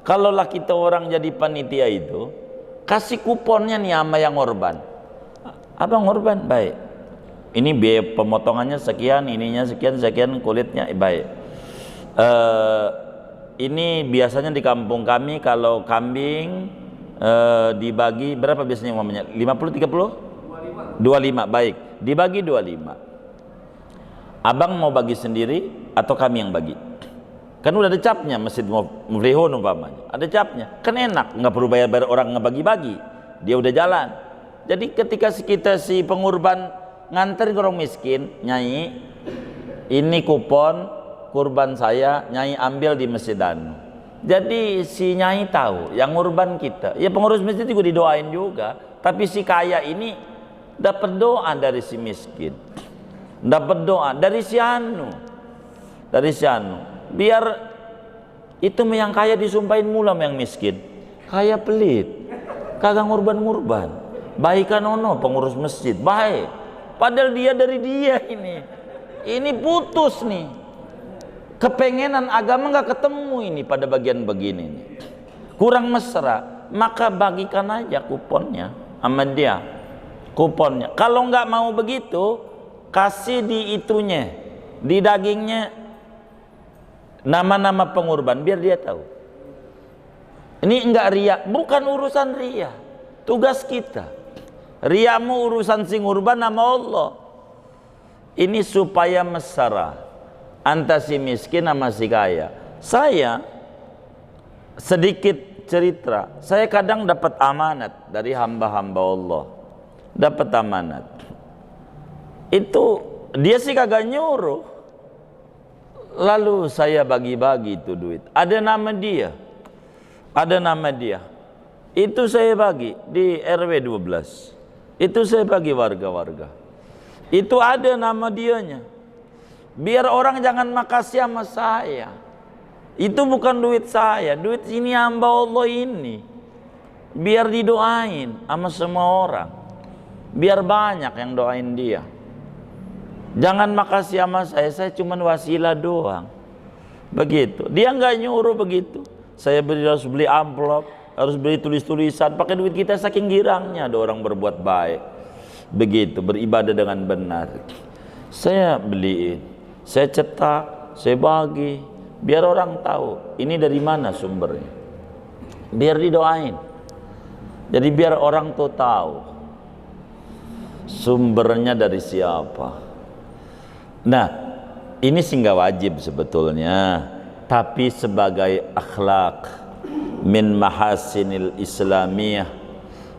kalaulah kita orang jadi panitia itu, kasih kuponnya nih sama yang ngorban. Abang ngorban, baik, ini biaya pemotongannya sekian, ininya sekian, kulitnya baik. Ini biasanya di kampung kami kalau kambing dibagi berapa biasanya umpamanya? 50, 30? 25, baik, dibagi 25. Abang mau bagi sendiri atau kami yang bagi? Kan udah ada capnya, Masjid Muflihun umpamanya, ada capnya, kan enak, nggak perlu bayar orang ngebagi-bagi, dia udah jalan. Jadi ketika kita si pengurban nganterin ke orang miskin, Nyai, ini kupon kurban saya, Nyai ambil di Masjid Anu. Jadi si Nyai tahu yang ngurban kita, ya pengurus masjid juga didoain juga, tapi si kaya ini dapat doa dari si miskin, dapat doa dari si anu, biar itu yang kaya disumpahin mula yang miskin. Kaya pelit, kagak ngurban, baikan ono pengurus masjid baik, padahal dia dari dia ini putus nih, kepengenan agama nggak ketemu ini pada bagian begini nih, kurang mesra. Maka bagikan aja kuponnya sama dia, kuponnya. Kalau nggak mau begitu, kasih di itunya, di dagingnya nama-nama pengurban biar dia tahu. Ini enggak ria, bukan urusan ria. Tugas kita. Riamu urusan sing urban nama Allah. Ini supaya mesra antara si miskin sama si kaya. Saya sedikit cerita, saya kadang dapat amanat dari hamba-hamba Allah. Dapat amanat. Itu dia sih kagak nyuruh. Lalu saya bagi-bagi itu duit. Ada nama dia. Ada nama dia. Itu saya bagi di RW 12. Itu saya bagi warga-warga. Itu ada nama dianya. Biar orang jangan makasih sama saya. Itu bukan duit saya, duit ini hamba Allah ini. Biar didoain sama semua orang. Biar banyak yang doain dia. Jangan makasih sama saya cuma wasilah doang. Begitu. Dia nggak nyuruh begitu. Saya harus beli amplop, harus beli tulis-tulisan, pakai duit kita saking girangnya ada orang berbuat baik. Begitu, beribadah dengan benar. Saya beliin, saya cetak, saya bagi, biar orang tahu ini dari mana sumbernya. Biar didoain. Jadi biar orang tuh tahu sumbernya dari siapa. Nah, ini sih nggak wajib sebetulnya. Tapi sebagai akhlak min mahasinil islamiyah,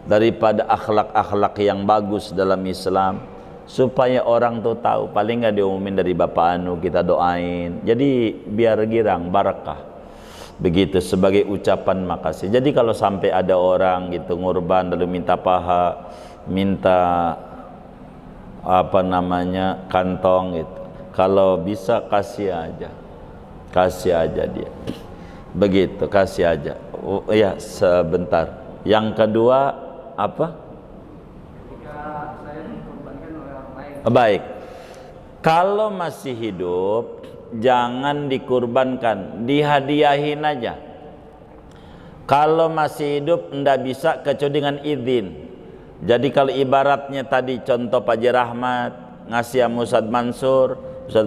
daripada akhlak-akhlak yang bagus dalam Islam, supaya orang tuh tahu, paling nggak diumumin dari Bapak Anu kita doain, jadi biar girang barakah begitu, sebagai ucapan makasih. Jadi kalau sampai ada orang gitu ngurban lalu minta paha, minta apa namanya kantong gitu, kalau bisa kasih aja dia begitu, kasih aja. Oh, ya sebentar. Yang kedua apa? Jika saya dikorbankan oleh orang lain. Baik, kalau masih hidup jangan dikurbankan, dihadiahin aja. Kalau masih hidup ndak bisa kecuali dengan izin. Jadi kalau ibaratnya tadi contoh Pak Haji Rahmat ngasih sama Ustadz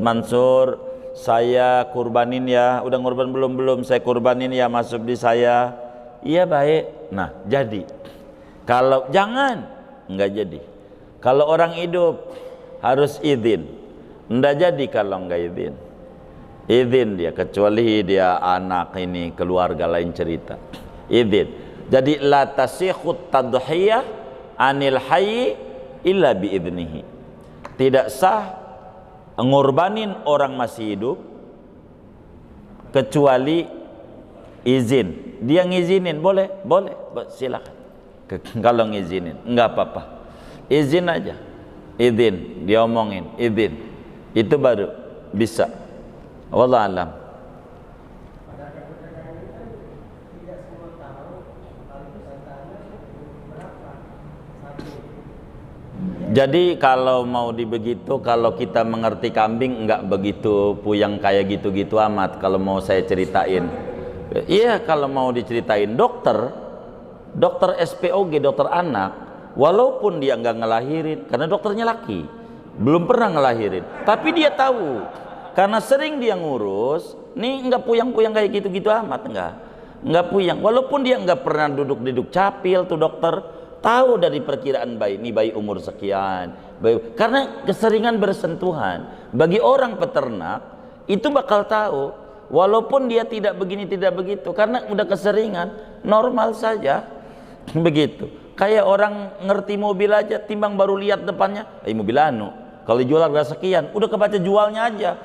Mansur, saya kurbanin ya, udah ngurban belum, saya kurbanin ya, masuk di saya. Iya baik. Nah jadi kalau jangan, nggak jadi. Kalau orang hidup harus izin, nggak jadi kalau nggak izin dia, kecuali dia anak ini keluarga lain cerita, izin. Jadi la tasihut tadhiyah anil hayy illa biidnihi. Tidak sah ngorbanin orang masih hidup kecuali izin. Dia ngizinin, boleh silakan. Kalau ngizinin enggak apa-apa, izin aja, izin, dia omongin izin, itu baru bisa. Wallahu alam. Jadi kalau mau dibegitu, kalau kita mengerti kambing enggak begitu puyang kayak gitu-gitu amat kalau mau saya ceritain. Iya, kalau mau diceritain dokter SPOG, dokter anak, walaupun dia enggak ngelahirin karena dokternya laki, belum pernah ngelahirin, tapi dia tahu karena sering dia ngurus, nih enggak puyang-puyang kayak gitu-gitu amat, enggak puyang, walaupun dia enggak pernah duduk capil tuh dokter. Tahu dari perkiraan bayi, ini bayi umur sekian, bayi, karena keseringan bersentuhan. Bagi orang peternak itu bakal tahu, walaupun dia tidak begini tidak begitu, karena udah keseringan, normal saja begitu. Kayak orang ngerti mobil aja, timbang baru lihat depannya, mobil anu, kalau dijual harga sekian, udah kebaca jualnya aja,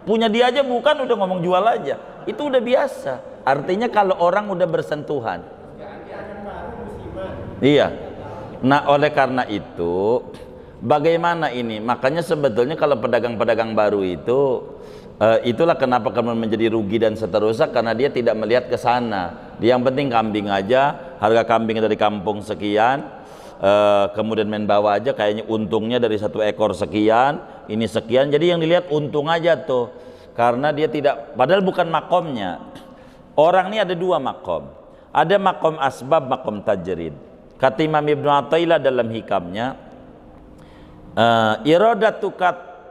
punya dia aja bukan, udah ngomong jual aja, itu udah biasa. Artinya kalau orang udah bersentuhan, iya. Nah oleh karena itu bagaimana ini, makanya sebetulnya kalau pedagang-pedagang baru itu itulah kenapa kamu menjadi rugi dan seterusnya, karena dia tidak melihat ke sana. Dia yang penting kambing aja, harga kambing dari kampung sekian, kemudian main bawa aja, kayaknya untungnya dari 1 ekor sekian, ini sekian, jadi yang dilihat untung aja tuh, karena dia tidak, padahal bukan makomnya. Orang ini ada 2 makom, ada makom asbab, makom tajrid. Kata Imam Ibnu Athaillah dalam hikamnya, iradatukat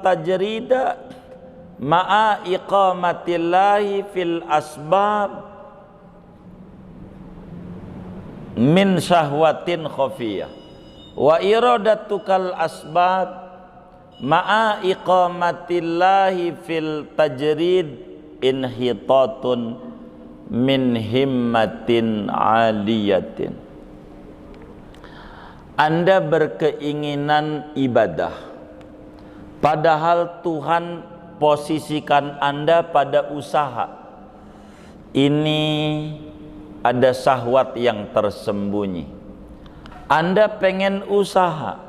tajrida ma'a iqamatillahi fil asbab min syahwatin khafiyah, wa iradatukal asbab ma'a iqamatillahi fil tajrid inhitatun min himmatin aliyatin. Anda berkeinginan ibadah, padahal Tuhan posisikan Anda pada usaha. Ini ada syahwat yang tersembunyi. Anda pengen usaha,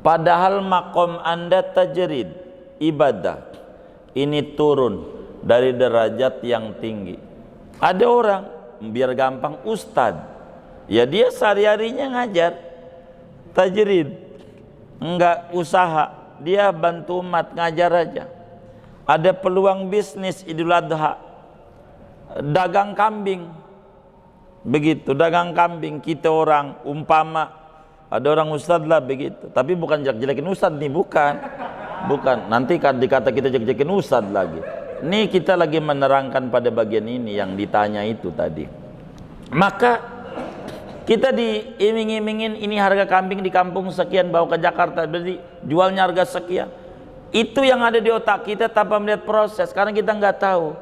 padahal makom Anda tajrid, ibadah. Ini turun dari derajat yang tinggi. Ada orang, biar gampang, ustad, ya dia sehari-harinya ngajar tajrid, enggak usaha, dia bantu umat ngajar aja. Ada peluang bisnis Idul Adha, dagang kambing, begitu, dagang kambing. Kita orang umpama ada orang ustad lah begitu, tapi bukan jelek-jelekin ustad nih, bukan, nanti kan dikata kita jelek-jelekin ustad lagi. Ini kita lagi menerangkan pada bagian ini yang ditanya itu tadi. Maka kita diiming-imingin ini harga kambing di kampung sekian, bawa ke Jakarta, berarti jualnya harga sekian. Itu yang ada di otak kita tanpa melihat proses, karena kita nggak tahu.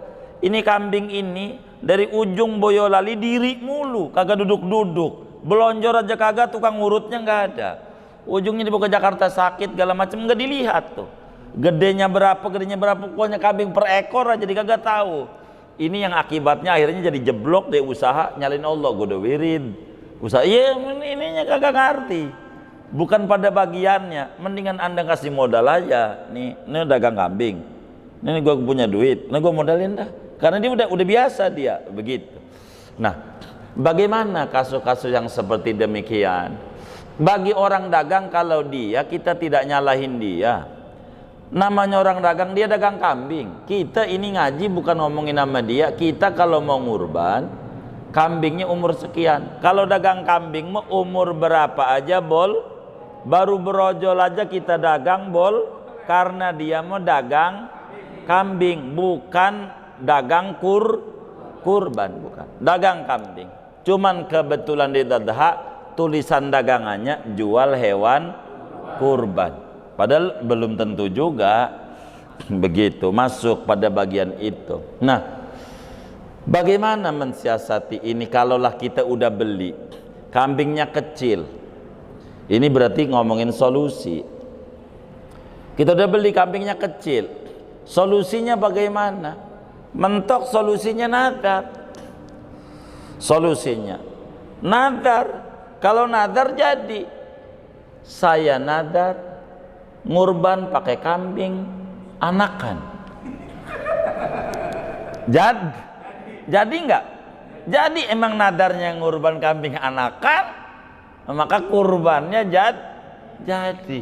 Ini kambing ini dari ujung Boyolali diri mulu, kagak duduk-duduk, belonjor aja kagak, tukang urutnya nggak ada. Ujungnya dibawa ke Jakarta sakit, segala macam nggak dilihat tuh. Gedenya berapa, pokoknya kambing per ekor aja dikagak tahu. Ini yang akibatnya akhirnya jadi jeblok deh usaha, nyalin Allah, gue udah wirid usaha, iya ininya kagak ngerti, bukan pada bagiannya. Mendingan Anda kasih modal aja, nih dagang kambing, ini gue punya duit, gue modalin dah, karena dia udah biasa dia begitu. Nah, bagaimana kasus-kasus yang seperti demikian? Bagi orang dagang, kalau dia, kita tidak nyalahin dia, namanya orang dagang, dia dagang kambing. Kita ini ngaji bukan ngomongin nama dia. Kita kalau mau ngurban, kambingnya umur sekian. Kalau dagang kambing mau umur berapa aja bol, baru berojol aja kita dagang bol, karena dia mau dagang kambing, bukan dagang kurban, bukan dagang kambing. Cuman kebetulan di Dadha tulisan dagangannya jual hewan kurban, padahal belum tentu juga begitu masuk pada bagian itu. Nah, bagaimana mensiasati ini? Kalaulah kita udah beli kambingnya kecil, ini berarti ngomongin solusi. Kita udah beli kambingnya kecil, solusinya bagaimana? Mentok solusinya nadar. Solusinya nadar. Kalau nadar jadi, saya nadar ngurban pakai kambing anakan. Jadi enggak? Jadi emang nadarnya ngurban kambing anakan, maka kurbannya jadi.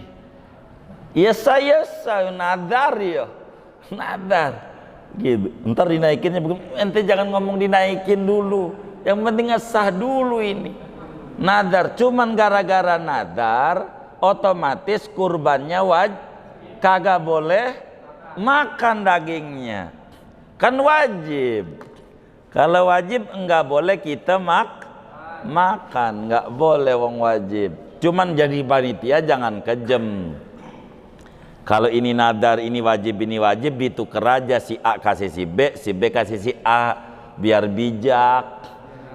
Ya saya nadar ya, nadar. Gitu. Ntar dinaikinnya, ente jangan ngomong dinaikin dulu. Yang penting ngesah dulu ini. Nadar, cuman gara-gara nadar otomatis kurbannya kagak boleh makan dagingnya, kan wajib. Kalau wajib enggak boleh kita makan, enggak boleh wong wajib. Cuman jadi panitia jangan kejem. Kalau ini nadar, ini wajib ditukar aja, si A kasih si B kasih si A, biar bijak.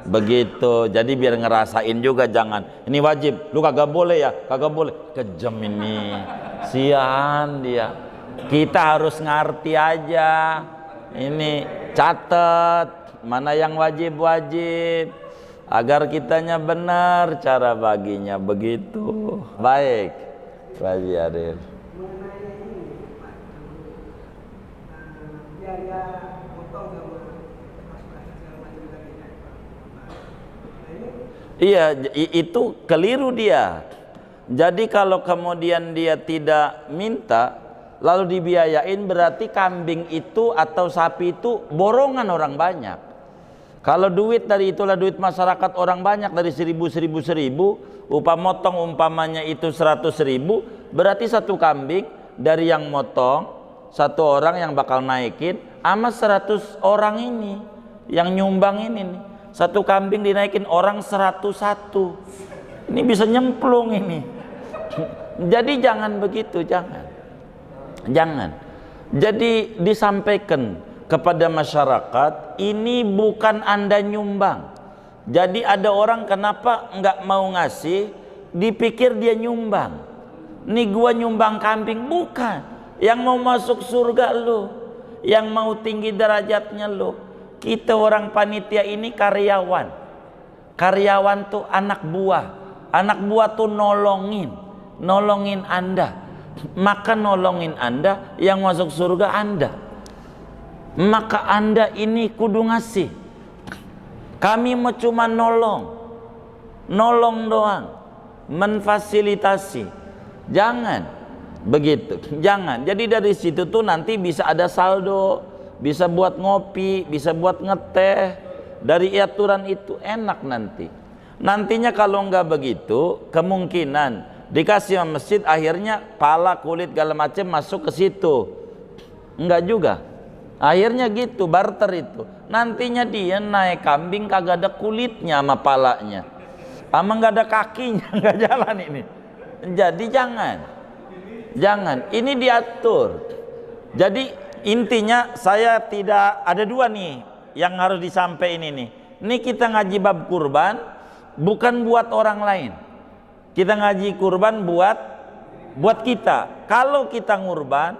Begitu, jadi biar ngerasain juga, jangan ini wajib, lu kagak boleh ya, kagak boleh, kejem ini, sian dia. Kita harus ngerti aja, ini catet mana yang wajib, agar kitanya benar cara baginya begitu. Baik, Pak Arif. Iya, itu keliru dia. Jadi kalau kemudian dia tidak minta lalu dibiayain, berarti kambing itu atau sapi itu borongan orang banyak. Kalau duit dari itulah duit masyarakat orang banyak, dari 1000, umpamanya itu 100.000, berarti satu kambing dari yang motong satu orang yang bakal naikin sama 100 orang ini yang nyumbang ini nih. Satu kambing dinaikin orang 101. Ini bisa nyemplung ini. Jadi jangan begitu, jangan. Jadi disampaikan kepada masyarakat, ini bukan Anda nyumbang. Jadi ada orang kenapa enggak mau ngasih, dipikir dia nyumbang. Nih gua nyumbang kambing, bukan. Yang mau masuk surga lu, yang mau tinggi derajatnya lu. Kita orang panitia ini karyawan. Karyawan tuh anak buah. Anak buah tuh nolongin Anda. Maka nolongin Anda, yang masuk surga Anda. Maka Anda ini kudu ngasih. Kami mau cuma nolong doang, menfasilitasi. Jangan begitu, jangan. Jadi dari situ tuh nanti bisa ada saldo, bisa buat ngopi, bisa buat ngeteh. Dari aturan itu enak nanti. Nantinya kalau enggak begitu, kemungkinan dikasih sama masjid, akhirnya pala, kulit, segala macam masuk ke situ. Enggak juga. Akhirnya gitu, barter itu. Nantinya dia naik kambing kagak ada kulitnya sama palanya, sama nggak ada kakinya, nggak jalan ini. Jadi jangan. Ini diatur. Jadi intinya saya tidak ada dua nih yang harus disampaikan ini. Ini kita ngaji bab kurban bukan buat orang lain. Kita ngaji kurban buat kita. Kalau kita ngurban,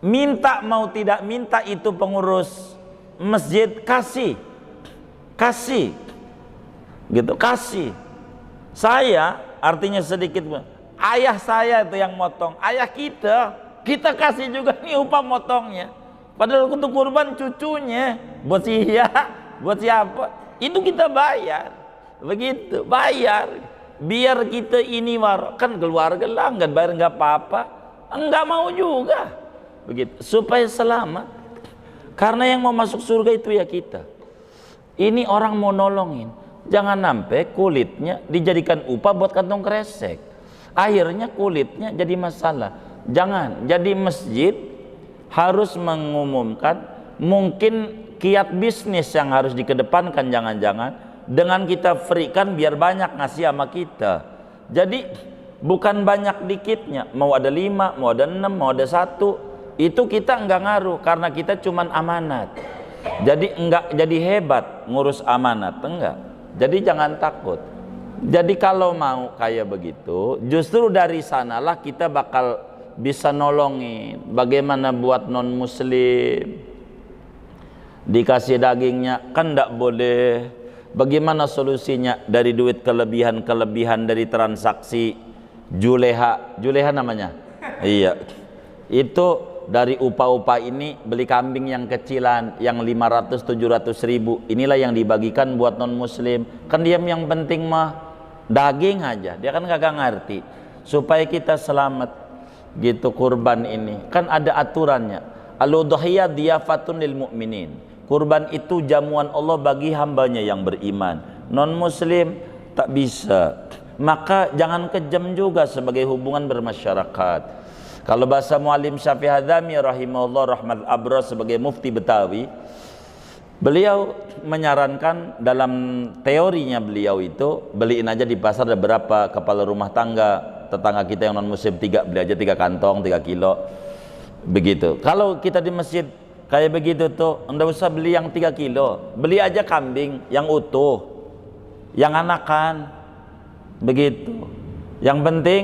minta mau tidak minta itu pengurus masjid kasih gitu, kasih. Saya artinya sedikit, ayah saya itu yang motong, ayah kita kasih juga nih upah motongnya. Padahal untuk kurban cucunya, buat siapa itu kita bayar, begitu bayar. Biar kita ini kan keluarga lah, nggak bayar nggak apa-apa, nggak mau juga, begitu supaya selamat. Karena yang mau masuk surga itu ya kita. Ini orang mau nolongin, jangan sampai kulitnya dijadikan upah buat kantong kresek. Akhirnya kulitnya jadi masalah. Jangan. Jadi masjid harus mengumumkan, mungkin kiat bisnis yang harus dikedepankan, jangan-jangan dengan kita free kan biar banyak ngasih sama kita. Jadi bukan banyak dikitnya, mau ada 5, mau ada 6, mau ada 1, itu kita enggak ngaruh karena kita cuman amanat. Jadi enggak jadi hebat ngurus amanat, enggak. Jadi jangan takut. Jadi kalau mau kayak begitu, justru dari sanalah kita bakal bisa nolongin. Bagaimana buat non muslim dikasih dagingnya kan enggak boleh. Bagaimana solusinya? Dari duit kelebihan dari transaksi Juleha namanya. Iya. Itu dari upah-upah ini beli kambing yang kecilan yang 500-700 ribu. Inilah yang dibagikan buat non muslim. Kan dia yang penting mah daging aja. Dia kan kagak ngerti. Supaya kita selamat gitu kurban ini. Kan ada aturannya. Al-udhiyah diyafatun lil mu'minin. Kurban itu jamuan Allah bagi hambanya yang beriman. Non muslim tak bisa. Maka jangan kejam juga sebagai hubungan bermasyarakat. Kalau bahasa Muallim Syafi'i Hadzami rahimahullah rahmat abras sebagai mufti Betawi, beliau menyarankan dalam teorinya beliau itu beliin aja di pasar ada berapa kepala rumah tangga tetangga kita yang non muslim 3, beli aja 3 kantong 3 kilo begitu. Kalau kita di masjid kayak begitu tuh enggak usah beli yang 3 kilo, beli aja kambing yang utuh, yang anakan begitu. Yang penting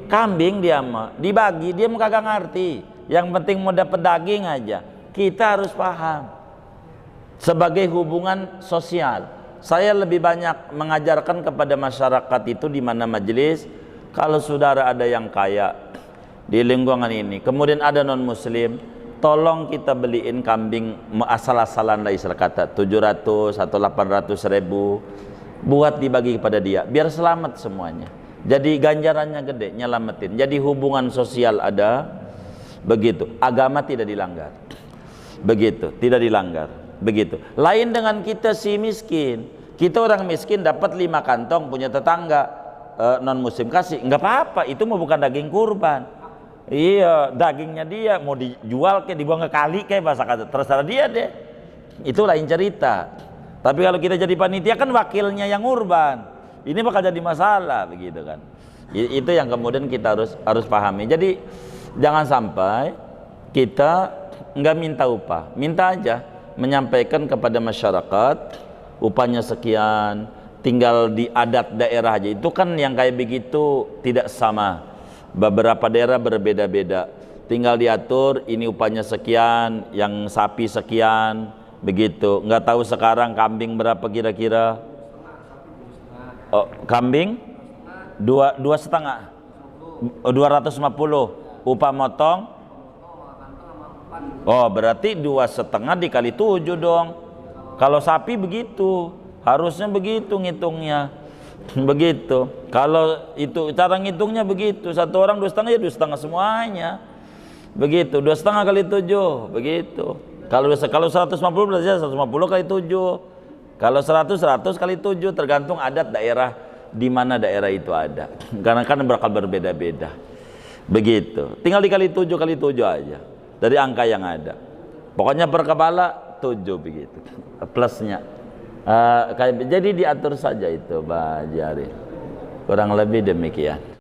kambing dia mah dibagi, dia mah kagak ngerti. Yang penting mau dapat daging aja. Kita harus paham sebagai hubungan sosial. Saya lebih banyak mengajarkan kepada masyarakat itu di mana majelis, kalau saudara ada yang kaya di lingkungan ini, kemudian ada non muslim, tolong kita beliin kambing asal-asalan lah istilah kata 700 atau 800 ribu buat dibagi kepada dia biar selamat semuanya. Jadi ganjarannya gede, nyelamatin. Jadi hubungan sosial ada, begitu. Agama tidak dilanggar, begitu. Tidak dilanggar, begitu. Lain dengan kita si miskin. Kita orang miskin dapat 5 kantong, punya tetangga non muslim kasih, nggak apa-apa. Itu mau bukan daging kurban. Iya, dagingnya dia mau dijual kayak dibuang ke kali kayak bahasa kata, terserah dia deh. Itu lain cerita. Tapi kalau kita jadi panitia kan wakilnya yang kurban. Ini bakal jadi masalah begitu kan. Itu yang kemudian kita harus pahami. Jadi jangan sampai kita nggak minta upah, minta aja menyampaikan kepada masyarakat upahnya sekian, tinggal di adat daerah aja. Itu kan yang kayak begitu tidak sama. Beberapa daerah berbeda-beda. Tinggal diatur ini upahnya sekian, yang sapi sekian, begitu. Nggak tahu sekarang kambing berapa kira-kira? Oh, kambing 2,5, 250. Upah motong. Oh, berarti 2,5 dikali 7 dong. Kalau sapi begitu, harusnya begitu ngitungnya. Begitu. Kalau itu cara ngitungnya begitu, satu orang 2,5 ya 2,5 semuanya. Begitu, 2,5 kali 7, begitu. Kalau 150 berarti 150 kali 7. Kalau 100 kali 7, tergantung adat daerah di mana daerah itu ada. Karena kan bakal berbeda-beda. Begitu. Tinggal dikali 7 kali 7 aja dari angka yang ada. Pokoknya per kepala 7 begitu. Plusnya. Jadi diatur saja itu, Pak Jari. Kurang lebih demikian.